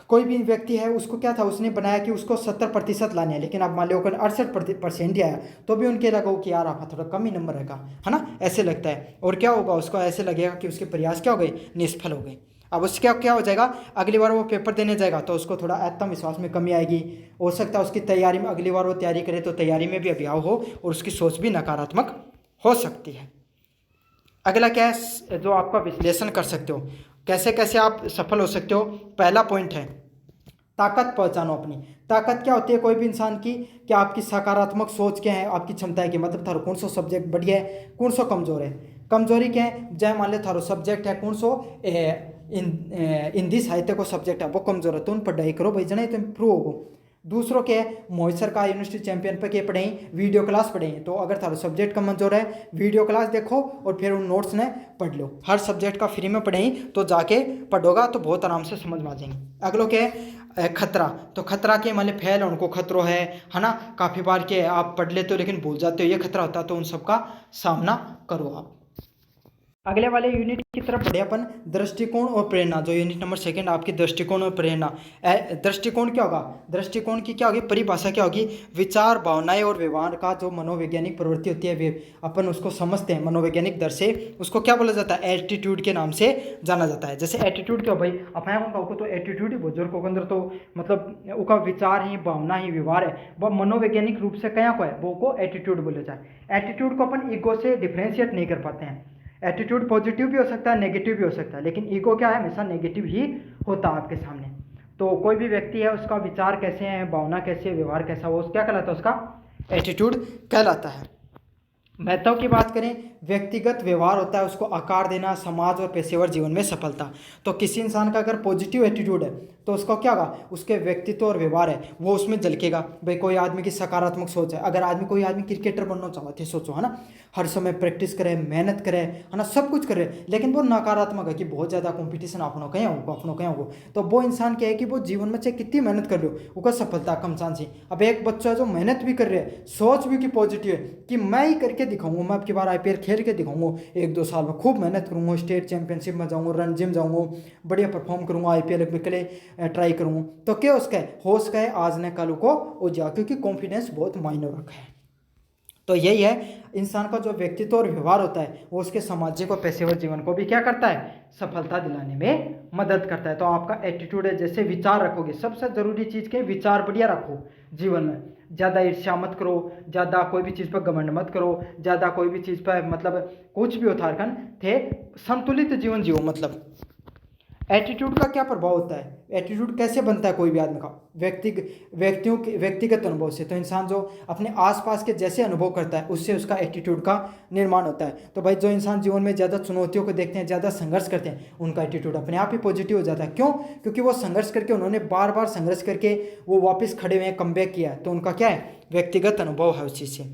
कोई भी व्यक्ति है उसको क्या था, उसने बनाया कि उसको 70% लाने हैं, लेकिन अब मान लो 68% ही आया, तो भी उनके लगा कि यार आप थोड़ा कम ही नंबर रहेगा, है ना, ऐसे लगता है। और क्या होगा, उसको ऐसे लगेगा कि उसके प्रयास क्या हो गए, निष्फल हो गए। अब उससे क्या हो जाएगा, अगली बार वो पेपर देने जाएगा तो उसको थोड़ा आत्मविश्वास में कमी आएगी, हो सकता है उसकी तैयारी में, अगली बार वो तैयारी करे तो तैयारी में भी अभियाव हो और उसकी सोच भी नकारात्मक हो सकती है। अगला क्या है, जो आपका विश्लेषण कर सकते हो, कैसे कैसे आप सफल हो सकते हो। पहला पॉइंट है ताकत पहचानो अपनी। ताकत क्या होती है कोई भी इंसान की, कि आपकी सकारात्मक सोच क्या है, आपकी क्षमताएं की, मतलब थारो कौन सा सब्जेक्ट बढ़िया है, कौन सा कमजोर है। कमजोरी क्या है, जय मान ले थारो सब्जेक्ट है कौन सो हिंदी साहित्य को सब्जेक्ट है वो कमजोर है, तो उन पढ़ाई करो भाई जना तो इम्प्रूव होगो। दूसरों के मोहित सर का यूनिवर्सिटी चैंपियन पे के पढ़े, वीडियो क्लास पढ़े, तो अगर थारा सब्जेक्ट कमजोर है वीडियो क्लास देखो और फिर उन नोट्स ने पढ़ लो। हर सब्जेक्ट का फ्री में पढ़े तो जाके पढ़ोगा तो बहुत आराम से समझ में आ जाएंगे। अगलो क्या है खतरा, तो खतरा के मान फेल उनको खतरो है ना, काफ़ी बार के आप पढ़ लेते हो लेकिन भूल जाते हो, ये खतरा होता है, तो उन सबका सामना करो आप। अगले वाले यूनिट की तरफ बढ़े अपन, दृष्टिकोण और प्रेरणा। जो यूनिट नंबर 2 आपकी दृष्टिकोण और प्रेरणा। दृष्टिकोण क्या होगा, दृष्टिकोण की क्या होगी, परिभाषा क्या होगी, विचार भावनाएं और व्यवहार का जो मनोवैज्ञानिक प्रवृत्ति होती है वे अपन उसको समझते हैं मनोवैज्ञानिक दर से, उसको क्या बोला जाता है, एटीट्यूड के नाम से जाना जाता है। जैसे एटीट्यूड क्या भाई अपना को तो एटीट्यूड ही बुजुर्गों के अंदर तो मतलब उसका विचार ही भावना ही व्यवहार है, वह मनोवैज्ञानिक रूप से क्या को है वो को एटीट्यूड बोला जाए। एटीट्यूड को अपन ईगो से डिफ्रेंशिएट नहीं कर पाते हैं। एटीट्यूड पॉजिटिव भी हो सकता है, नेगेटिव भी हो सकता है, लेकिन ईगो क्या है, हमेशा नेगेटिव ही होता है आपके सामने। तो कोई भी व्यक्ति है उसका विचार कैसे है, भावना कैसे है, व्यवहार कैसा, वो क्या कहलाता है, उसका एटीट्यूड कहलाता है। महत्व की बात करें, व्यक्तिगत व्यवहार होता है उसको आकार देना, समाज और पेशेवर जीवन में सफलता। तो किसी इंसान का अगर पॉजिटिव एटीट्यूड है तो उसका क्या होगा, उसके व्यक्तित्व और व्यवहार है वो उसमें झलकेगा। भाई कोई आदमी की सकारात्मक सोच है, अगर कोई आदमी क्रिकेटर बनना चाहते सोचो, है ना, हर समय प्रैक्टिस करे, मेहनत करे, है ना, सब कुछ करे, लेकिन वो नकारात्मक है कि बहुत ज़्यादा कॉम्पिटिशन अपनों कहीं होगा, तो वो इंसान क्या है कि वो जीवन में चाहे कितनी मेहनत कर लो उसका सफलता कम चांस है। अब एक बच्चा है जो मेहनत भी कर रहे है, सोच भी की पॉजिटिव है कि मैं ही करके दिखाऊंगा, मैं आपकी बार IPL खेल के दिखाऊंगा, 1-2 साल में खूब मेहनत करूंगा, स्टेट चैंपियनशिप में जाऊंगा, रन जिम जाऊंगा, बढ़िया परफॉर्म करूंगा, IPL के लिए ट्राई करूंगा, तो क्या उसका है होश का है आज न कल को हो जा, क्योंकि कॉन्फिडेंस बहुत मायने रखा है। तो यही है, इंसान का जो व्यक्तित्व और व्यवहार होता है वो उसके सामाजिक और पेशेवर जीवन को भी क्या करता है, सफलता दिलाने में मदद करता है। तो आपका एटीट्यूड है, जैसे विचार रखोगे, सबसे जरूरी चीज़ के विचार बढ़िया रखो जीवन में, ज़्यादा ईर्ष्या मत करो, ज़्यादा कोई भी चीज़ पर घमंड मत करो, ज़्यादा कोई भी चीज़ पर मतलब कुछ भी होता है थे, संतुलित जीवन जियो। मतलब एटीट्यूड का क्या प्रभाव होता है, एटीट्यूड कैसे बनता है कोई भी आदमी का, व्यक्तियों के व्यक्तिगत अनुभव से। तो इंसान जो अपने आसपास के जैसे अनुभव करता है उससे उसका एटीट्यूड का निर्माण होता है। तो भाई जो इंसान जीवन में ज़्यादा चुनौतियों को देखते हैं, ज़्यादा संघर्ष करते हैं, उनका एटीट्यूड अपने आप ही पॉजिटिव हो जाता है। क्यों? क्योंकि वो संघर्ष करके, उन्होंने बार बार संघर्ष करके वो वापस खड़े हुए हैं, कमबैक किया है, तो उनका क्या है, व्यक्तिगत अनुभव है उस चीज़ से।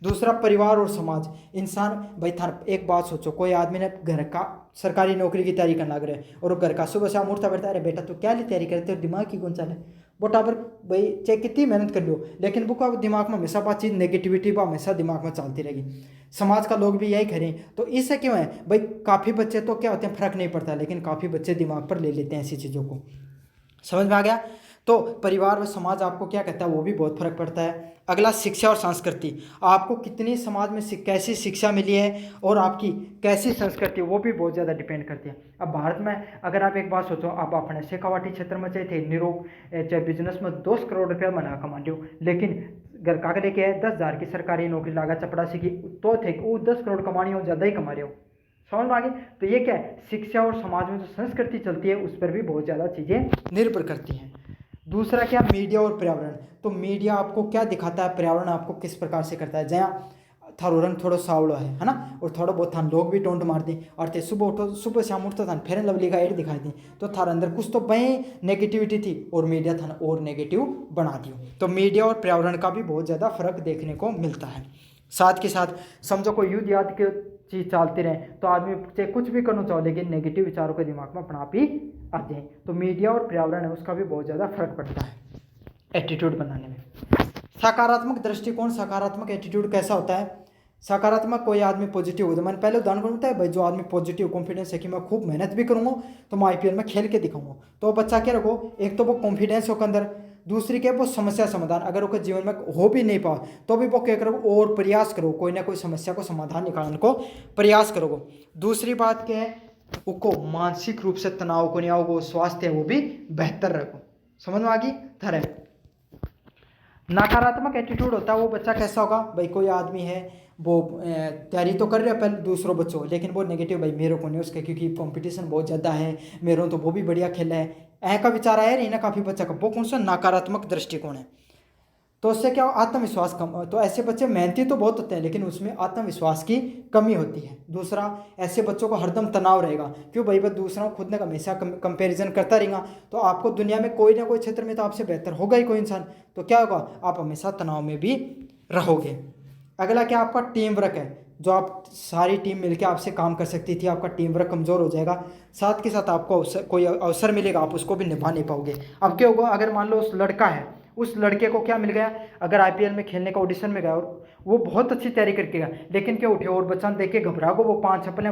दूसरा, परिवार और समाज। इंसान भाई था, एक बात सोचो, कोई आदमी ने घर का सरकारी नौकरी की तैयारी करना लग रहा है और वो घर का सुबह शाम उठता बैठता है, अरे बेटा तो क्या लिए तैयारी करते हो, दिमाग की कौन सा है बोटा पर, भाई चाहे कितनी मेहनत कर लो, लेकिन वो का दिमाग में हमेशा बात चीज़ नेगेटिविटी वो हमेशा दिमाग में चलती रहेगी। समाज का लोग भी यही करें, तो इससे क्यों है भाई, काफ़ी बच्चे तो क्या होते हैं, फर्क नहीं पड़ता, लेकिन काफ़ी बच्चे दिमाग पर ले लेते हैं ऐसी चीज़ों को। समझ में आ गया? तो परिवार व समाज आपको क्या कहता है, वो भी बहुत फर्क पड़ता है। अगला, शिक्षा और संस्कृति। आपको कितनी समाज में कैसी शिक्षा मिली है और आपकी कैसी संस्कृति, वो भी बहुत ज़्यादा डिपेंड करती है। अब भारत में अगर आप एक बात सोचो, आप अपने शेखावाटी क्षेत्र में चाहे निरोग चाहे बिजनेस में 10 करोड़ रुपया बना कमा रहे हो, लेकिन घर का लेके है 10,000 की सरकारी नौकरी लागा चपड़ासी की, तो थे वो 10 करोड़ कमानी हो, ज़्यादा ही कमा रहे हो। समझ में आ गई? तो ये क्या है, शिक्षा और समाज में जो संस्कृति चलती है उस पर भी बहुत ज़्यादा चीज़ें निर्भर करती हैं। दूसरा क्या, मीडिया और पर्यावरण। तो मीडिया आपको क्या दिखाता है, पर्यावरण आपको किस प्रकार से करता है। जहाँ थारो रंग थोड़ा सावड़ो है ना, और थोड़ा बहुत थान लोग भी टोंट मार दें, और ते सुबह उठो, सुबह शाम उठो थान फेयर एंड लवली का एड दिखाई दें, तो थार अंदर कुछ तो बहे नेगेटिविटी थी और मीडिया थान और नेगेटिव बना दियो। तो मीडिया और पर्यावरण का भी बहुत ज़्यादा फर्क देखने को मिलता है। साथ के साथ समझो कोई युद्ध याद के चीज़ चलती रहे, तो आदमी चाहे कुछ भी करना चाहो, लेकिन नेगेटिव विचारों के दिमाग में अपना आप ही आते हैं। तो मीडिया और पर्यावरण है उसका भी बहुत ज़्यादा फर्क पड़ता है एटीट्यूड बनाने में। सकारात्मक दृष्टिकोण, सकारात्मक एटीट्यूड कैसा होता है। सकारात्मक, कोई आदमी पॉजिटिव होता है। मैंने पहले उदाहरण होता है भाई, जो आदमी पॉजिटिव कॉन्फिडेंस है कि मैं खूब मेहनत भी करूँगा तो मैं IPL में खेल के दिखाऊंगा, तो बच्चा क्या रखो, एक तो वो कॉन्फिडेंस हो के अंदर, दूसरी क्या, वो समस्या समाधान, अगर वो जीवन में हो भी नहीं पा तो भी वो क्या करो, और प्रयास करो, कोई ना कोई समस्या को समाधान निकालने को प्रयास करो। दूसरी बात क्या है, उसको मानसिक रूप से तनाव को नहीं आओगे, स्वास्थ्य है वो भी बेहतर रखो। समझ में आ गई? धरे नकारात्मक एटीट्यूड होता है वो बच्चा कैसा होगा भाई, कोई आदमी है वो तैयारी तो कर रहे हैं पहले दूसरों बच्चों, लेकिन वो नेगेटिव, भाई मेरे को नहीं उसके क्योंकि कंपटीशन बहुत ज़्यादा है, मेरे तो वो भी बढ़िया खेला है, ऐ का विचार आया नहीं ना काफ़ी बच्चा का, वो कौन सा नकारात्मक दृष्टिकोण है। तो उससे क्या हो, आत्मविश्वास कम। तो ऐसे बच्चे मेहनती तो बहुत होते हैं, लेकिन उसमें आत्मविश्वास की कमी होती है। दूसरा, ऐसे बच्चों को हरदम तनाव रहेगा, क्यों भाई, बस दूसरों खुद ने हमेशा कंपैरिजन करता रहेगा, तो आपको दुनिया में कोई ना कोई क्षेत्र में तो आपसे बेहतर होगा ही कोई इंसान, तो क्या होगा, आप हमेशा तनाव में भी रहोगे। अगला क्या, आपका टीम वर्क है। जो आप सारी टीम मिलकर आपसे काम कर सकती थी, आपका टीम वर्क कमज़ोर हो जाएगा। साथ के साथ आपको कोई अवसर मिलेगा, आप उसको भी निभा नहीं पाओगे। अब क्या होगा, अगर मान लो उस लड़का है, उस लड़के को क्या मिल गया, अगर IPL में खेलने का ऑडिशन में गया और वो बहुत अच्छी तैयारी करके गया, लेकिन क्या उठे और बच्चा देख के घबरा गो, वो 5 छपले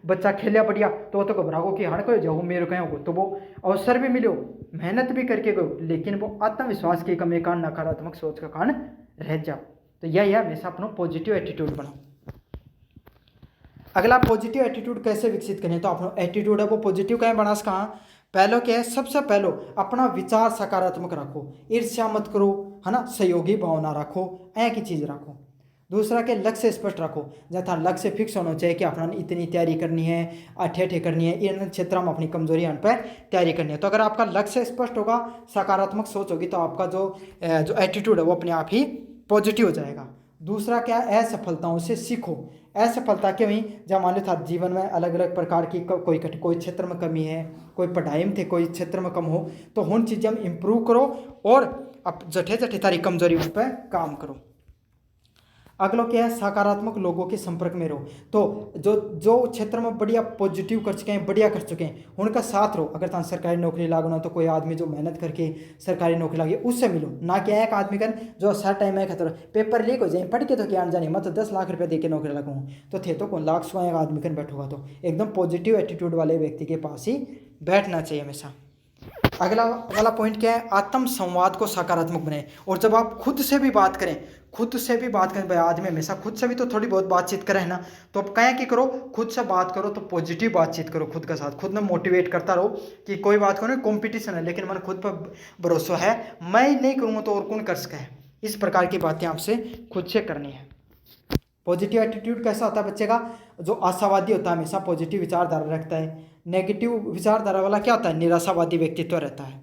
बच्चा खेलिया बढ़िया, तो वो तो घबरा गो कि हार को जाओ मेरे कहीं होगा, तो वो अवसर भी मिलो, मेहनत भी करके गो, लेकिन वो आत्मविश्वास की कमी का, नकारात्मक सोच का कारण रह जाओ। तो यही है, हमेशा अपना पॉजिटिव एटीट्यूड बनाओ। अगला, पॉजिटिव एटीट्यूड कैसे विकसित करें। तो अपना एटीट्यूड है वो पॉजिटिव कहें बना कहाँ, पहलो क्या है, सबसे पहलो अपना विचार सकारात्मक रखो, ईर्ष्या मत करो, है ना, सहयोगी भावना रखो, ऐ की चीज़ रखो। दूसरा के लक्ष्य स्पष्ट रखो, जहाँ लक्ष्य फिक्स होना चाहिए कि अपना इतनी तैयारी करनी है, अठे करनी है, इन क्षेत्र में अपनी कमजोरी आने पर तैयारी करनी है। तो अगर आपका लक्ष्य स्पष्ट होगा, सकारात्मक सोच होगी, तो आपका जो एटीट्यूड है वो अपने आप ही पॉजिटिव हो जाएगा। दूसरा क्या, असफलताओं से सीखो। असफलता क्यों हुई, जब मान लो था जीवन में अलग अलग प्रकार की कोई क्षेत्र में कमी है, कोई पढ़ाई में थे, कोई क्षेत्र में कम हो, तो उन चीज़ें हम इम्प्रूव करो और अब जठे जठे तारी कमजोरी उन पर काम करो। अगला क्या है, सकारात्मक लोगों के संपर्क में रहो। तो जो क्षेत्र में बढ़िया पॉजिटिव कर चुके हैं, बढ़िया कर चुके हैं, उनका साथ रहो। अगर तुम सरकारी नौकरी लागो तो कोई आदमी जो मेहनत करके सरकारी नौकरी लागे उससे मिलो, ना कि एक आदमी कर जो सर टाइम में खतर पेपर लीक हो जाए पढ़ के तो क्या जाने, मैं तो 10 लाख रुपये दे के नौकरी लगाऊँ, तो थे तो कौन लाख एक आदमी कर बैठोगा। तो एकदम पॉजिटिव एटीट्यूड वाले व्यक्ति के पास ही बैठना चाहिए हमेशा। अगला वाला पॉइंट क्या है, आत्म संवाद को सकारात्मक बनाएं। और जब आप खुद से भी बात करें भाई आदमी हमेशा खुद से भी तो थोड़ी बहुत बातचीत करें ना, तो आप कहें कि करो, खुद से बात करो, तो पॉजिटिव बातचीत करो खुद के साथ, खुद में मोटिवेट करता रहो कि कोई बात करो, कंपटीशन है लेकिन मैंने खुद पर भरोसा है, मैं नहीं करूँगा तो और कौन कर सके है। इस प्रकार की बातें आपसे खुद से करनी है। पॉजिटिव एटीट्यूड कैसा होता है बच्चे का? जो आशावादी होता है हमेशा पॉजिटिव विचारधारा रखता है। नेगेटिव विचारधारा वाला क्या होता है? निराशावादी व्यक्तित्व रहता है।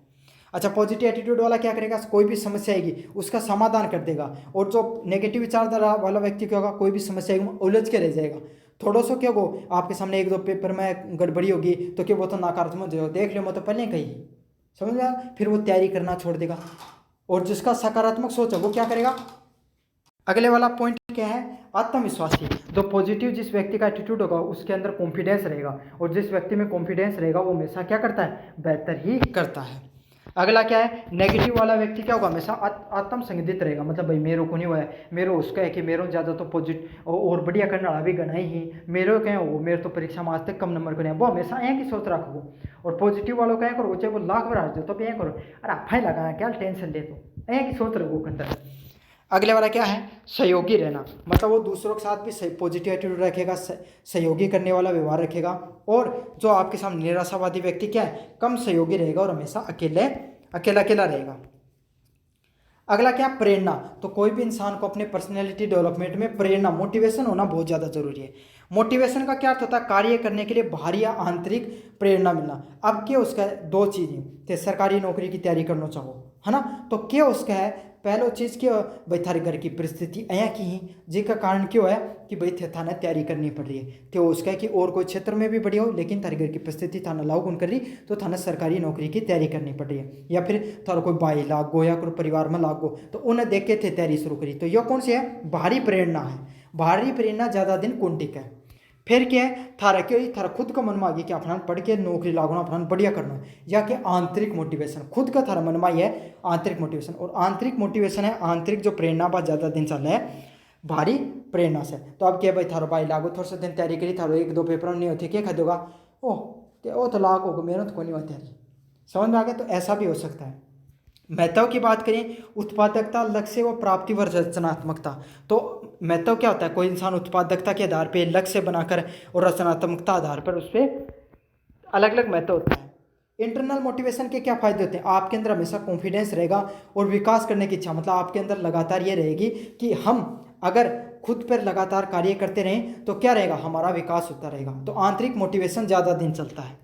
अच्छा, पॉजिटिव एटीट्यूड वाला क्या करेगा? कोई भी समस्या आएगी उसका समाधान कर देगा। और जो नेगेटिव विचारधारा वाला व्यक्ति क्या होगा? कोई भी समस्या आएगी उलझ के रह जाएगा। थोड़ा सा क्या हो, आपके सामने एक दो पेपर में गड़बड़ी होगी तो क्या वो तो नकारात्मक हो, देख लो मैं तो पहले कही, समझ में आया? फिर वो तैयारी करना छोड़ देगा। और जिसका सकारात्मक सोच है वो क्या करेगा? अगले वाला पॉइंट क्या है? आत्मविश्वासी। जो पॉजिटिव जिस व्यक्ति का एटीट्यूड होगा उसके अंदर कॉन्फिडेंस रहेगा, और जिस व्यक्ति में कॉन्फिडेंस रहेगा वो हमेशा क्या करता है? बेहतर ही करता है। अगला क्या है? नेगेटिव वाला व्यक्ति क्या होगा? हमेशा आत्मसंदिग्ध रहेगा। मतलब भाई मेरे को नहीं हुआ है, मेरे उसका है कि मेरे ज़्यादा तो पॉजिटिव और बढ़िया करने वाला भी गना ही, मेरे क्या हो, मेरे तो परीक्षा में आज तक कम नंबर को नहीं। वो हमेशा यहाँ की सोच रखो। और पॉजिटिव वालों क्या करो, चाहे वो लाख बार हार जाओ तो भी यहाँ करो, अरे आप ही लगा क्या टेंशन ले, तो यहाँ की सोच रखो अंदर। अगले वाला क्या है? सहयोगी रहना। मतलब वो दूसरों के साथ भी पॉजिटिव एटीट्यूड रखेगा, सहयोगी करने वाला व्यवहार रखेगा। और जो आपके सामने निराशावादी व्यक्ति क्या है? कम सहयोगी रहेगा और हमेशा अकेला रहेगा। अगला क्या? प्रेरणा। तो कोई भी इंसान को अपने पर्सनैलिटी डेवलपमेंट में प्रेरणा, मोटिवेशन होना बहुत ज़्यादा जरूरी है। मोटिवेशन का क्या अर्थ होता है? कार्य करने के लिए बाहरी या आंतरिक प्रेरणा मिलना। अब क्या उसका है? दो चीज़ें थे, सरकारी नौकरी की तैयारी करना चाहो, है ना, तो क्या उसका है? पहलो चीज़ क्या भाई? थारे घर की परिस्थिति अया की ही जिसका कारण क्यों है कि भाई थाना तैयारी करनी पड़ रही है, तो उसका है कि और कोई क्षेत्र में भी बढ़िया हो लेकिन थारे घर की परिस्थिति थाना लागू कौन कर रही, तो थाना सरकारी नौकरी की तैयारी करनी पड़ रही है। या फिर थारा कोई भाई लाग गो या कोई परिवार में लाग गो, तो उन्हें देख के थे तैयारी शुरू करी। तो यह कौन सी है? बाहरी प्रेरणा है। बाहरी प्रेरणा ज़्यादा दिन कुंडिक है। फिर क्या है? थारा क्यों? थारा खुद का मन में आ गया कि अपना पढ़ के नौकरी लागना, अपना बढ़िया करना, या कि आंतरिक मोटिवेशन खुद का थारा मन में ही है, आंतरिक मोटिवेशन। और आंतरिक मोटिवेशन है, आंतरिक जो प्रेरणा बात ज़्यादा दिन चल रहा है भारी प्रेरणा से। तो अब क्या भाई? थारो भाई लागो थोड़ा सा दिन तैयारी करी, थारो एक दो पेपर नहीं होते, क्या खा दोगा? ओ तो लाख होगा, मेहनत को नहीं होती तैयारी, समझ में आ गया? तो ऐसा भी हो सकता है। महत्व की बात करें, उत्पादकता, लक्ष्य व प्राप्ति व रचनात्मकता। तो महत्व क्या होता है? कोई इंसान उत्पादकता के आधार पे, लक्ष्य बनाकर और रचनात्मकता आधार पर उस पर अलग अलग महत्व होता है। इंटरनल मोटिवेशन के क्या फायदे होते हैं? आपके अंदर हमेशा कॉन्फिडेंस रहेगा और विकास करने की इच्छा, मतलब आपके अंदर लगातार ये रहेगी कि हम अगर खुद पर लगातार कार्य करते रहें तो क्या रहेगा? हमारा विकास होता रहेगा। तो आंतरिक मोटिवेशन ज़्यादा दिन चलता है।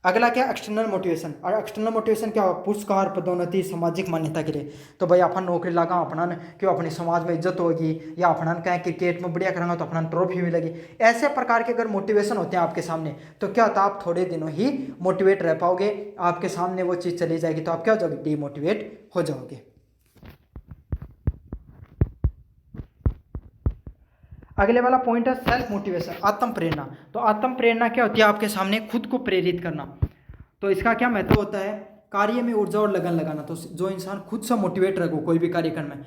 अगला क्या? External motivation. और एक्सटर्नल मोटिवेशन क्या? पुरस्कार, पदोन्नति, सामाजिक मान्यता के लिए। तो भाई अपन नौकरी लगा, अपना क्यों अपनी समाज में इज्जत होगी, या अपना कहें क्रिकेट में बढ़िया करेंगे तो अपना ट्रॉफी मिलेगी। ऐसे प्रकार के अगर मोटिवेशन होते हैं आपके सामने तो क्या होता है? आप थोड़े दिनों ही मोटिवेट रह पाओगे, आपके सामने वो चीज़ चली जाएगी तो आप क्या हो जाओगे? डीमोटिवेट हो जाओगे। अगले वाला पॉइंट है सेल्फ मोटिवेशन, आत्म प्रेरणा। तो आत्म प्रेरणा क्या होती है? आपके सामने खुद को प्रेरित करना। तो इसका क्या महत्व होता है? कार्य में ऊर्जा और लगन लगाना। तो जो इंसान खुद से मोटिवेट रखो कोई भी कार्य करने में,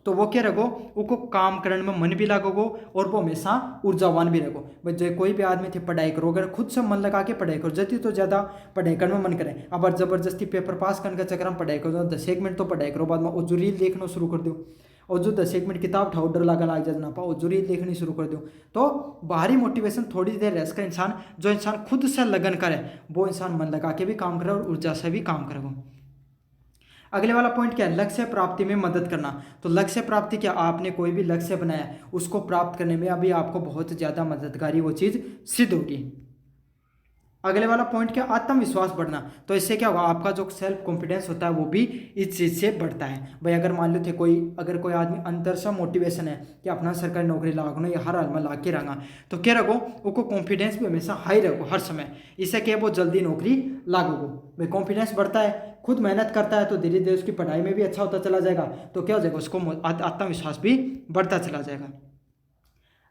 तो वो क्या रखो? उसको काम करने में मन भी लगोगो और वो हमेशा ऊर्जावान भी रखो। भाई जो कोई भी आदमी थे पढ़ाई करो, अगर खुद से मन लगा के पढ़ाई करो, जल्दी तो ज़्यादा पढ़ाई करने में मन करे। अब जबरदस्ती पेपर पास करने का चक्कर में पढ़ाई करो, 10 मिनट तो पढ़ाई करो, बाद में वो जो रील देखना शुरू कर दो, और जो 10 मिनट किताब उठाओ डर लगा लाग जाए ना पाओ, जो रील देखनी शुरू कर दो। तो बाहरी मोटिवेशन थोड़ी देर रह सका इंसान, जो इंसान खुद से लगन करे वो इंसान मन लगा के भी काम करे और ऊर्जा से भी काम करे वो। अगले वाला पॉइंट क्या है? लक्ष्य प्राप्ति में मदद करना। तो लक्ष्य प्राप्ति क्या? आपने कोई भी लक्ष्य बनाया, उसको प्राप्त करने में अभी आपको बहुत ज़्यादा मददगारी वो चीज़ सिद्ध होगी। अगले वाला पॉइंट क्या? आत्मविश्वास बढ़ना। तो इससे क्या होगा? आपका जो सेल्फ कॉन्फिडेंस होता है वो भी इस चीज़ से बढ़ता है। भाई अगर मान लो थे अगर कोई आदमी अंदर से मोटिवेशन है कि अपना सरकारी नौकरी लागना या हर हाल में ला के रखा, तो क्या रखो? उसको कॉन्फिडेंस भी हमेशा हाई रखो हर समय, इससे क्या वो जल्दी नौकरी लागोगो। भाई कॉन्फिडेंस बढ़ता है, खुद मेहनत करता है तो धीरे धीरे उसकी पढ़ाई में भी अच्छा होता चला जाएगा, तो क्या हो जाएगा? उसको आत्मविश्वास भी बढ़ता चला जाएगा।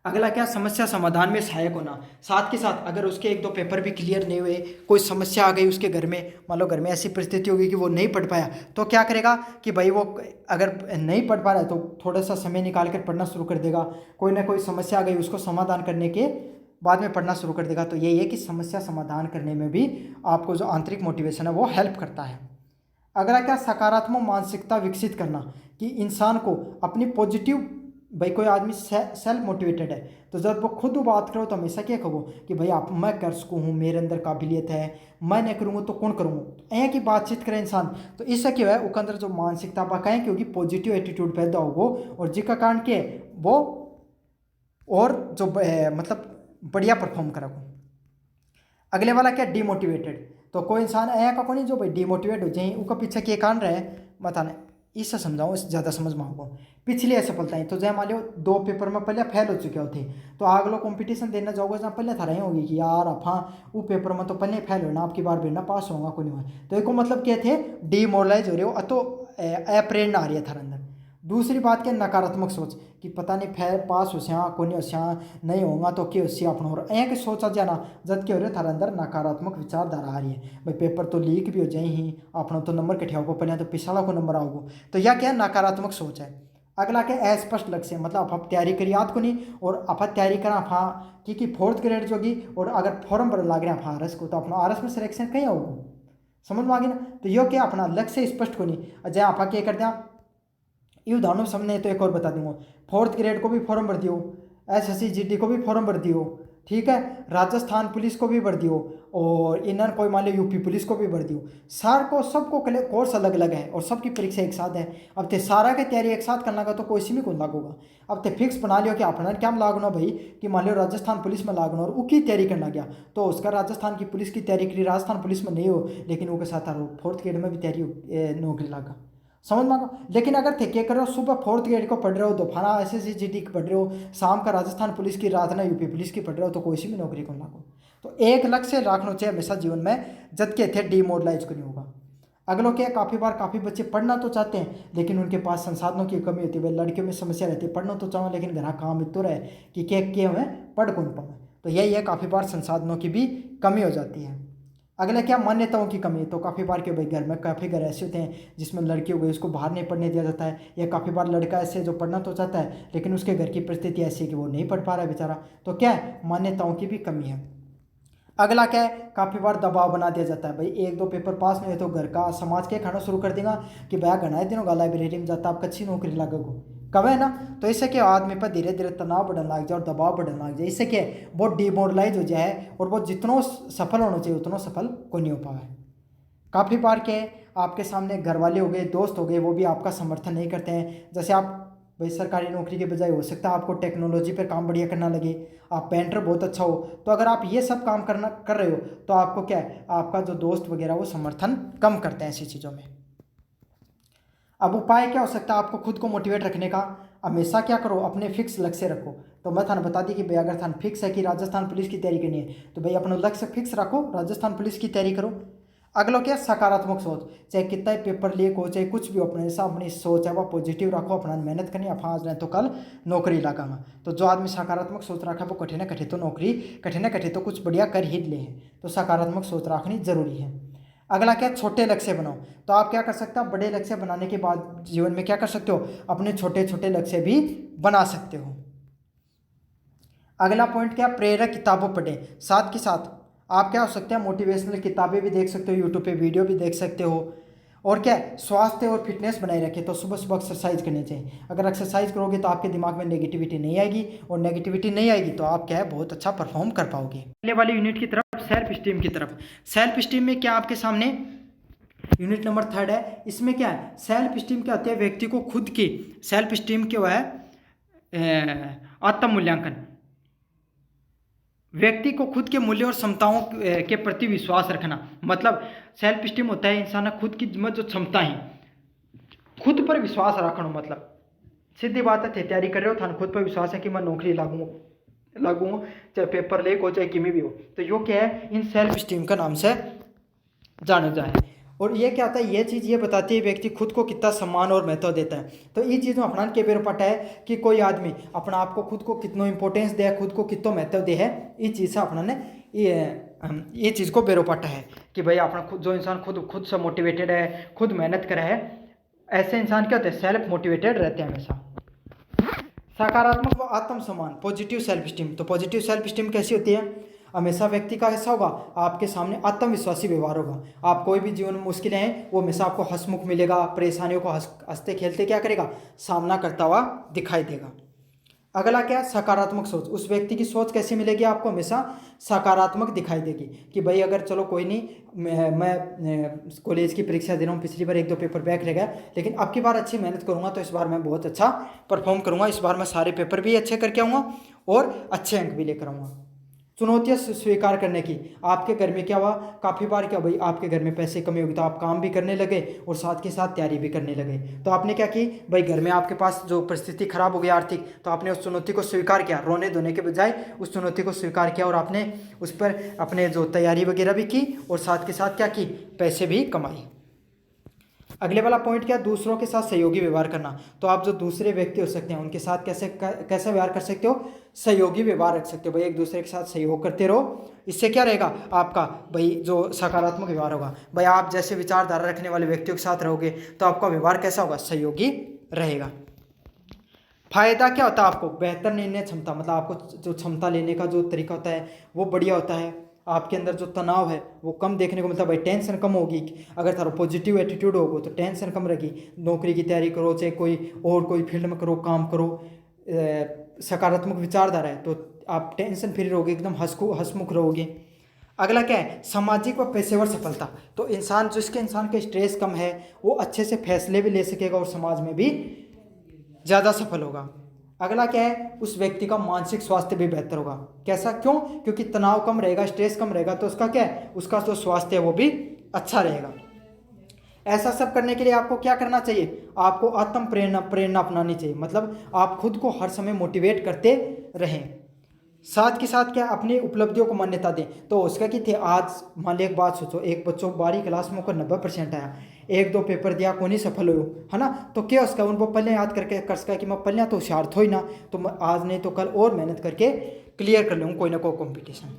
अगला क्या? समस्या समाधान में सहायक होना। साथ के साथ अगर उसके एक दो पेपर भी क्लियर नहीं हुए, कोई समस्या आ गई उसके घर में, मान लो घर में ऐसी परिस्थिति होगी कि वो नहीं पढ़ पाया, तो क्या करेगा कि भाई वो अगर नहीं पढ़ पा रहा है तो थोड़ा सा समय निकाल कर पढ़ना शुरू कर देगा। कोई ना कोई समस्या आ गई उसको समाधान करने के बाद में पढ़ना शुरू कर देगा। तो यही है कि समस्या समाधान करने में भी आपको जो आंतरिक मोटिवेशन है वो हेल्प करता है। अगला क्या? सकारात्मक मानसिकता विकसित करना, कि इंसान को अपनी पॉजिटिव भाई कोई आदमी सेल्फ मोटिवेटेड है, तो जब वो खुद बात करो तो हमेशा क्या कहो कि भाई आप मैं कर सकूँ हूँ, मेरे अंदर काबिलियत है, मैं नहीं करूँगा तो कौन करूँगा, ऐ की बातचीत करे इंसान। तो इससे क्या है उसके अंदर जो मानसिकता आप कहें क्योंकि पॉजिटिव एटीट्यूड पैदा होगो, और जिसका कारण क्या है वो और जो मतलब बढ़िया परफॉर्म करोगे। अगले वाला क्या डिमोटिवेटेड, तो कोई इंसान ऐसा का कोई जो भाई डिमोटिवेट हो जाए उसका पीछे क्या कारण रहे बताने, इससे समझाऊँ इस ज़्यादा समझ में आपको। पिछली असफलताएं तो जय मान लो 2 पेपर में पहले फेल हो चुके होते, तो अगलो कंपटीशन देना जाओगे जहाँ पहले था रही होगी कि यार आप हाँ वो पेपर में तो पहले फेल होना, आपकी बार भी ना पास होगा कोई नहीं हुआ, तो एक मतलब क्या थे डीमोरलाइज हो रहे हो, तो अप्रेरणा आ रही है थारे अंदर। दूसरी बात क्या नकारात्मक सोच कि पता नहीं फेल पास हो सया को नहीं हो सया नहीं होगा तो क्या हो अपना और ऐ के सोचा जाना, जब क्या हो रहा थारे अंदर नकारात्मक विचारधारा आ रही है भाई पेपर तो लीक भी हो जाए ही अपना तो नंबर कटिया होगा पहले तो पिछला को नंबर आओगे, तो यह क्या नकारात्मक सोच है। अगला क्या अस्पष्ट लक्ष्य, मतलब आप तैयारी करिए याद को नहीं और आप तैयारी करा आप कि 4th ग्रेड जोगी, और अगर फॉर्म भर लाग रहे हैं आप आरएस को तो अपना आरएस में सिलेक्शन कहीं होगा, समझ में आ गया ना। तो यो क्या अपना लक्ष्य स्पष्ट को नहीं जय आप क्या कर दिया, ये उदाहरणों सामने तो एक और बता दूंगा, 4th ग्रेड को भी फॉर्म भर दियो, एसएससी जीडी को भी फॉर्म भर दियो, ठीक है, राजस्थान पुलिस को भी भर दियो, और इनर कोई मान लो यूपी पुलिस को भी भर दियो, सार को सबको कोर्स अलग अलग है और सबकी परीक्षा एक साथ है। अब ते सारा की तैयारी एक साथ करना का तो कोई सी में कौन लागू होगा। अब ते फिक्स बना लियो कि अपना क्या लागना भाई कि मान लो राजस्थान पुलिस में लागना और उसकी तैयारी करना गया, तो उसका राजस्थान की पुलिस की तैयारी करी राजस्थान पुलिस में नहीं हो लेकिन वो के साथ 4th ग्रेड में भी तैयारी नौकरी लगा, समझ में आ गया। लेकिन अगर थे क्या कर रहे हो सुबह 4th ग्रेड को पढ़ रहे हो, दोपहर एसएससी जीडी की पढ़ रहे हो, शाम का राजस्थान पुलिस की रात ना यूपी पुलिस की पढ़ रहे हो, तो कोई सी भी नौकरी को लागो। तो एक लक्ष्य रखना चाहिए हमेशा जीवन में, जब के थे डिमोरलाइज को नहीं होगा। अगलों के काफ़ी बार काफ़ी बच्चे पढ़ना तो चाहते हैं लेकिन उनके पास संसाधनों की कमी होती है, भाई लड़कियों में समस्या रहती है पढ़ना तो चाहो लेकिन घर काम इतना रहे कि क्या हमें पढ़ कौन पाए, तो यही है काफ़ी बार संसाधनों की भी कमी हो जाती है। अगला क्या मान्यताओं की कमी, तो काफ़ी बार के भाई घर में काफ़ी घर ऐसे होते हैं जिसमें लड़की हो गई उसको बाहर नहीं पढ़ने दिया जाता है, या काफ़ी बार लड़का ऐसे जो पढ़ना तो चाहता है लेकिन उसके घर की परिस्थिति ऐसी है कि वो नहीं पढ़ पा रहा है बेचारा, तो क्या है मान्यताओं की भी कमी है। अगला क्या है काफ़ी बार दबाव बना दिया जाता है, भाई 1-2 पेपर पास नहीं हुए तो घर का समाज के खाना शुरू कर देगा कि भैया घना दिनों का लाइब्रेरी में जाता आपको अच्छी नौकरी लगेगा कब है ना। तो इससे क्या आदमी पर धीरे धीरे तनाव बढ़ने लग जाए और दबाव बढ़ने लग जाए, इससे क्या है वो डिमोरलाइज हो जाए और वो जितना सफल होना चाहिए उतना सफल को नहीं हो पाए। काफ़ी बार के आपके सामने घर वाले हो गए दोस्त हो गए वो भी आपका समर्थन नहीं करते हैं, जैसे आप भाई सरकारी नौकरी के बजाय हो सकता है आपको टेक्नोलॉजी पर काम बढ़िया करना लगे, आप पेंटर बहुत अच्छा हो, तो अगर आप ये सब काम कर रहे हो तो आपको क्या है आपका जो दोस्त वगैरह वो समर्थन कम करते हैं ऐसी चीज़ों में। अब उपाय क्या हो सकता है आपको खुद को मोटिवेट रखने का, हमेशा क्या करो अपने फिक्स लक्ष्य रखो। तो मैं थाने बता दी कि भाई अगर थान फिक्स है कि राजस्थान पुलिस की तैयारी करनी है तो भाई अपना लक्ष्य फिक्स रखो, राजस्थान पुलिस की तैयारी करो। अगला क्या सकारात्मक सोच, चाहे कितना ही पेपर लीक हो चाहे कुछ भी अपने हिसाब अपनी सोच है वह पॉजिटिव रखो, अपना मेहनत करनी आप आज नहीं तो कल नौकरी लगाना। तो जो आदमी सकारात्मक सोच रखा है वो कठिन कठिन तो नौकरी कठिन कठिन तो कुछ बढ़िया कर ही ले है, तो सकारात्मक सोच रखनी जरूरी है। अगला क्या छोटे लक्ष्य बनाओ, तो आप क्या कर सकते हो बड़े लक्ष्य बनाने के बाद जीवन में क्या कर सकते हो अपने छोटे छोटे लक्ष्य भी बना सकते हो। अगला पॉइंट क्या प्रेरक किताबों पढ़ें, साथ के साथ आप क्या हो सकते हैं मोटिवेशनल किताबें भी देख सकते हो, यूट्यूब पे वीडियो भी देख सकते हो। और क्या स्वास्थ्य और फिटनेस बनाए रखें, तो सुबह सुबह एक्सरसाइज करनी चाहिए, अगर एक्सरसाइज करोगे तो आपके दिमाग में नेगेटिविटी नहीं आएगी और नेगेटिविटी नहीं आएगी तो आप क्या है बहुत अच्छा परफॉर्म कर पाओगे। अगले वाली यूनिट की तरफ सेल्फ स्टीम की तरफ, सेल्फ स्टीम में क्या आपके सामने यूनिट नंबर 3 है, इसमें क्या है सेल्फ स्टीम क्या होती है व्यक्ति को खुद की सेल्फ स्टीम क्या है आत्म मूल्यांकन, व्यक्ति को खुद के मूल्य और क्षमताओं के प्रति विश्वास रखना, मतलब सेल्फ स्टीम होता है इंसान खुद की जो क्षमता है खुद पर विश्वास रखना, मतलब सीधी बात है तैयारी कर रहे हो थान खुद पर विश्वास है कि मैं नौकरी लागू चाहे पेपर लीक हो चाहे किमी भी हो, तो यो क्या है इन सेल्फ स्टीम का नाम से जाना जाए। और ये क्या होता है ये चीज़ ये बताती है व्यक्ति खुद को कितना सम्मान और महत्व देता है, तो ये चीज़ में अपना के बेर पटा है कि कोई आदमी अपना आप को खुद को कितना इंपॉर्टेंस दे खुद को कितना महत्व दे है, इस चीज़ से अपना ने ये चीज़ को बेरो पटा है कि भाई अपना खुद जो इंसान खुद से मोटिवेटेड है खुद मेहनत करे है ऐसे इंसान क्या होते हैं सेल्फ मोटिवेटेड रहते हैं हमेशा। सकारात्मक व आत्मसम्मान पॉजिटिव सेल्फ स्टीम, तो पॉजिटिव सेल्फ स्टीम कैसी होती है हमेशा व्यक्ति का ऐसा होगा आपके सामने आत्मविश्वासी व्यवहार होगा, आप कोई भी जीवन में मुश्किलें हैं वो हमेशा आपको हंसमुख मिलेगा, परेशानियों को हंसते खेलते क्या करेगा सामना करता हुआ दिखाई देगा। अगला क्या, सकारात्मक सोच। उस व्यक्ति की सोच कैसी मिलेगी आपको, हमेशा सकारात्मक दिखाई देगी कि भाई अगर चलो कोई नहीं, मैं कॉलेज की परीक्षा दे रहा हूँ, पिछली बार 1-2 पेपर बैक रह गया, लेकिन अब की बार अच्छी मेहनत करूँगा तो इस बार मैं बहुत अच्छा परफॉर्म करूँगा, इस बार मैं सारे पेपर भी अच्छे करके आऊँगा और अच्छे अंक भी लेकर आऊँगा। चुनौतियाँ स्वीकार करने की। आपके घर में क्या हुआ, काफ़ी बार क्या भाई आपके घर में पैसे कमी होगी तो आप काम भी करने लगे और साथ के साथ तैयारी भी करने लगे, तो आपने क्या की भाई, घर में आपके पास जो परिस्थिति खराब हो गई आर्थिक, तो आपने उस चुनौती को स्वीकार किया, रोने धोने के बजाय उस चुनौती को स्वीकार किया और आपने उस पर अपने जो तैयारी वगैरह भी की और साथ के साथ क्या की, पैसे भी कमाए। अगले वाला पॉइंट क्या, दूसरों के साथ सहयोगी व्यवहार करना। तो आप जो दूसरे व्यक्ति हो सकते हैं उनके साथ कैसा व्यवहार कर सकते हो, सहयोगी व्यवहार रख सकते हो भाई, एक दूसरे के साथ सहयोग करते रहो। इससे क्या रहेगा आपका भाई, जो सकारात्मक व्यवहार होगा भाई, आप जैसे विचारधारा रखने वाले व्यक्तियों के साथ रहोगे तो आपका व्यवहार कैसा होगा, सहयोगी रहेगा। फायदा क्या होता है आपको, बेहतर निर्णय क्षमता, मतलब आपको जो क्षमता लेने का जो तरीका होता है वो बढ़िया होता है, आपके अंदर जो तनाव है वो कम देखने को मिलता है भाई, टेंशन कम होगी। अगर थारा पॉजिटिव एटीट्यूड होगा तो टेंशन कम रहेगी, नौकरी की तैयारी करो चाहे कोई फील्ड में करो, काम करो, सकारात्मक विचारधारा है तो आप टेंशन फ्री रहोगे, एकदम हंसमुख रहोगे। अगला क्या है, सामाजिक व पेशेवर सफलता। तो इंसान के स्ट्रेस कम है, वो अच्छे से फैसले भी ले सकेगा और समाज में भी ज़्यादा सफल होगा। अगला क्या है, उस व्यक्ति का मानसिक स्वास्थ्य भी बेहतर होगा। कैसा, क्यों, क्योंकि तनाव कम रहेगा, स्ट्रेस कम रहेगा, तो उसका क्या है, उसका जो स्वास्थ्य है वो भी अच्छा रहेगा। ऐसा सब करने के लिए आपको क्या करना चाहिए, आपको आत्म प्रेरणा अपनानी चाहिए, मतलब आप खुद को हर समय मोटिवेट करते रहें। साथ के साथ क्या, अपनी उपलब्धियों को मान्यता दें। तो उसका कि थे, आज मान ली एक बात सोचो, एक बच्चों 12वीं क्लास में को 90% आया, 1-2 पेपर दिया को नहीं सफल हो, है ना, तो क्या उसका उनको पहले याद करके कर सका कि मैं पहले तो होशियार थो ही ना, तो मैं आज नहीं तो कल और मेहनत करके क्लियर कर लूँ कोई ना कोई कॉम्पिटिशन।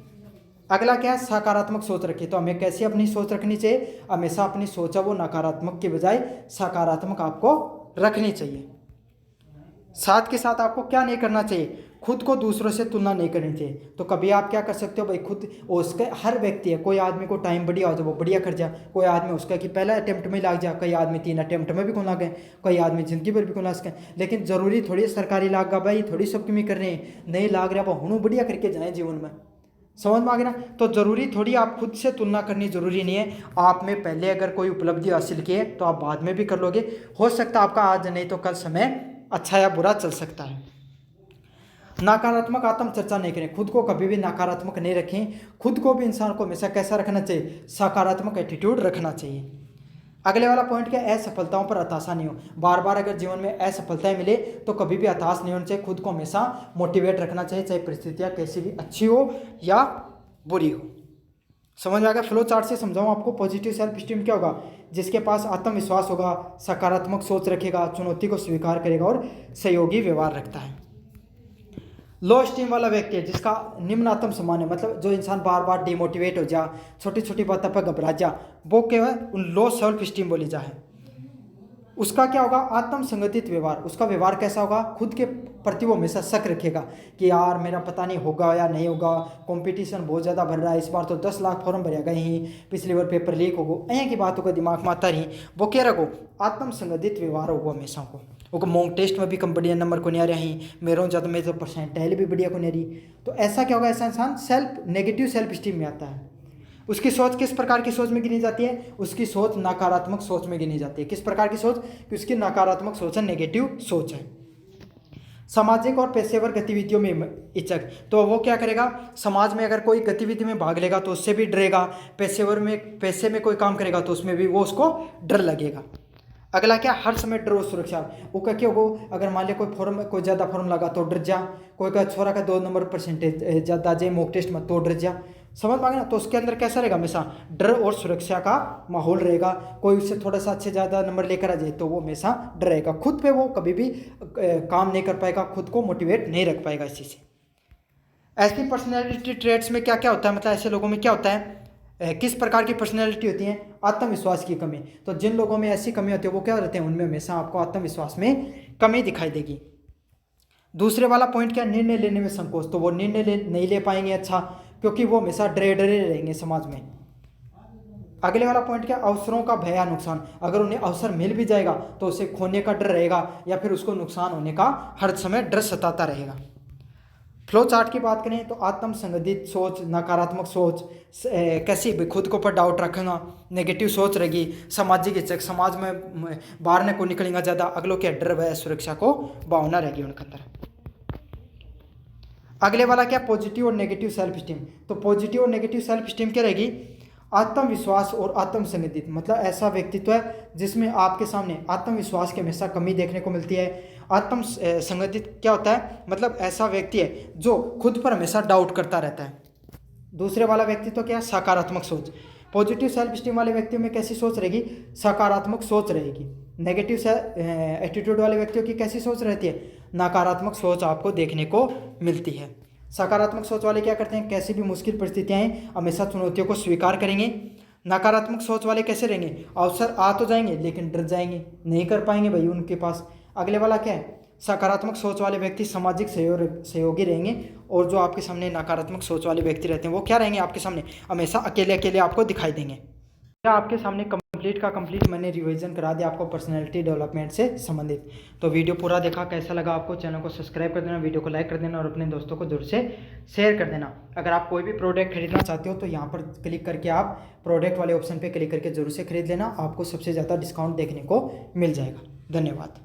अगला क्या है, सकारात्मक सोच रखिए। तो हमें कैसी अपनी सोच रखनी चाहिए, हमेशा अपनी सोच है वो नकारात्मक के बजाय सकारात्मक आपको रखनी चाहिए। साथ के साथ आपको क्या नहीं करना चाहिए, खुद को दूसरों से तुलना नहीं करनी चाहिए। तो कभी आप क्या कर सकते हो भाई, खुद उसके हर व्यक्ति है, कोई आदमी को टाइम बढ़िया हो जाए वो बढ़िया कर जाए, कोई आदमी उसका कि पहला अटेम्प्ट में लाग जाए, कई आदमी 3 अटेम्प्ट में भी को लागे, कई आदमी जिंदगी भर भी को ला सकें, लेकिन जरूरी थोड़ी सरकारी लाग गा भाई, थोड़ी सबकी में कर रहे हैं, नहीं लाग रहा वो हूँ बढ़िया करके जाए जीवन में, समझ में आ गया ना। तो जरूरी थोड़ी आप खुद से तुलना करनी जरूरी नहीं है, आप में पहले अगर कोई उपलब्धि हासिल की है तो आप बाद में भी कर लोगे, हो सकता है आपका आज नहीं तो कल समय अच्छा या बुरा चल सकता है। नकारात्मक आत्म चर्चा नहीं करें, खुद को कभी भी नकारात्मक नहीं रखें, खुद को भी इंसान को हमेशा कैसा रखना चाहिए, सकारात्मक एटीट्यूड रखना चाहिए। अगले वाला पॉइंट क्या, असफलताओं पर हताशा नहीं हो। बार बार अगर जीवन में असफलताएं मिले तो कभी भी हताश नहीं होना चाहिए, खुद को हमेशा मोटिवेट रखना चाहिए, चाहे परिस्थितियां कैसी भी अच्छी हो या बुरी हो। समझ में आ गया, फ्लो चार्ट से समझाऊं आपको। पॉजिटिव सेल्फ स्टीम क्या होगा, जिसके पास आत्मविश्वास होगा, सकारात्मक सोच रखेगा, चुनौती को स्वीकार करेगा और सहयोगी व्यवहार रखता है। लो स्टीम वाला व्यक्ति है जिसका निम्न आत्म सम्मान है, मतलब जो इंसान बार बार डिमोटिवेट हो जा, छोटी छोटी बातों पर घबरा जा, वो क्या है, उन लो सेल्फ स्टीम बोली जा है। उसका क्या होगा, आत्म संगठित व्यवहार। उसका व्यवहार कैसा होगा, खुद के प्रति वो हमेशा शक रखेगा कि यार मेरा पता नहीं होगा या नहीं होगा, कंपटीशन बहुत ज़्यादा भर रहा है, इस बार तो 10 लाख फॉर्म भरेगा गए ही, पिछली बार पेपर लीक होगो, ऐ की बातों का दिमाग में आता रही, वो क्या रखो, आत्म संगठित व्यवहार होगा हमेशा को। वो मॉक टेस्ट में भी कम बढ़िया नंबर को नहीं आ रहा ही, मेरे ज़्यादा में तो परसेंटाइल भी बढ़िया को नहीं रही, तो ऐसा क्या होगा, ऐसा इंसान नेगेटिव सेल्फ स्टीम में आता है। उसकी सोच किस प्रकार की सोच में गिनी जाती है, उसकी सोच नकारात्मक सोच में गिनी जाती है। किस प्रकार की सोच, कि उसकी नकारात्मक सोच है, नेगेटिव सोच है। सामाजिक और पेशेवर गतिविधियों में इच्छुक, तो वो क्या करेगा, समाज में अगर कोई गतिविधि में भाग लेगा तो उससे भी डरेगा, पैसे में कोई काम करेगा तो उसमें भी वो उसको डर लगेगा। अगला क्या, हर समय डर और सुरक्षा। वो क्या क्यों हो, अगर मान लिया कोई ज़्यादा फॉर्म लगा तो डर जा, कोई का छोरा का 2 नंबर परसेंटेज ज़्यादा जाए मॉक टेस्ट में तो डर जा, समझ पाएंगे ना। तो उसके अंदर कैसा रहेगा, हमेशा डर और सुरक्षा का माहौल रहेगा। कोई उससे थोड़ा सा अच्छे ज़्यादा नंबर लेकर आ जाए तो वो हमेशा डर रहेगा, खुद पे वो कभी भी काम नहीं कर पाएगा, खुद को मोटिवेट नहीं रख पाएगा इसी से। ऐसी पर्सनैलिटी ट्रेट्स में क्या क्या होता है, मतलब ऐसे लोगों में क्या होता है, किस प्रकार की पर्सनैलिटी होती है, आत्मविश्वास की कमी। तो जिन लोगों में ऐसी कमी होती है वो क्या रहते हैं, उनमें हमेशा आपको आत्मविश्वास में कमी दिखाई देगी। दूसरे वाला पॉइंट क्या, निर्णय लेने में संकोच। तो वो निर्णय नहीं ले पाएंगे अच्छा, क्योंकि वो हमेशा डरे रहेंगे समाज में। अगले वाला पॉइंट क्या, अवसरों का भय या नुकसान। अगर उन्हें अवसर मिल भी जाएगा तो उसे खोने का डर रहेगा या फिर उसको नुकसान होने का हर समय डर सताता रहेगा। फ्लो चार्ट की बात करें तो आत्म संगठित सोच, नकारात्मक सोच, कैसी खुद के ऊपर डाउट रखना, नेगेटिव सोच रहेगी, सामाजिक इच्छक, समाज में बाहर ने को निकलेगा ज़्यादा, अगलों के डर व सुरक्षा को भावना रहेगी उनके अंदर। अगले वाला क्या, पॉजिटिव और नेगेटिव सेल्फ स्टीम। तो पॉजिटिव और नेगेटिव सेल्फ स्टीम क्या रहेगी, आत्मविश्वास और आत्मसंगठित, मतलब ऐसा व्यक्तित्व है जिसमें आपके सामने आत्मविश्वास की हमेशा कमी देखने को मिलती है। आत्म संगठित क्या होता है, मतलब ऐसा व्यक्ति है जो खुद पर हमेशा डाउट करता रहता है। दूसरे वाला व्यक्तित्व क्या, सकारात्मक सोच। पॉजिटिव सेल्फ स्टीम वाले व्यक्तियों में कैसी सोच रहेगी, सकारात्मक सोच रहेगी। नेगेटिव एटीट्यूड वाले व्यक्तियों की कैसी सोच रहती है, नकारात्मक सोच आपको देखने को मिलती है। सकारात्मक सोच वाले क्या करते हैं, कैसी भी मुश्किल परिस्थितियाँ हैं हमेशा चुनौतियों को स्वीकार करेंगे। नकारात्मक सोच वाले कैसे रहेंगे, अवसर आ तो जाएंगे लेकिन डर जाएंगे, नहीं कर पाएंगे भाई उनके पास। अगले वाला क्या है, सकारात्मक सोच वाले व्यक्ति सामाजिक सहयोगी रहेंगे, और जो आपके सामने नकारात्मक सोच वाले व्यक्ति रहते हैं वो क्या रहेंगे, आपके सामने हमेशा अकेले अकेले आपको दिखाई देंगे। क्या आपके सामने कंप्लीट मैंने रिवीजन करा दिया आपको पर्सनैलिटी डेवलपमेंट से संबंधित। तो वीडियो पूरा देखा, कैसा लगा आपको, चैनल को सब्सक्राइब कर देना, वीडियो को लाइक कर देना और अपने दोस्तों को जरूर से शेयर कर देना। अगर आप कोई भी प्रोडक्ट खरीदना चाहते हो तो यहाँ पर क्लिक करके आप प्रोडक्ट वाले ऑप्शन पर क्लिक करके जरूर से खरीद लेना, आपको सबसे ज़्यादा डिस्काउंट देखने को मिल जाएगा। धन्यवाद।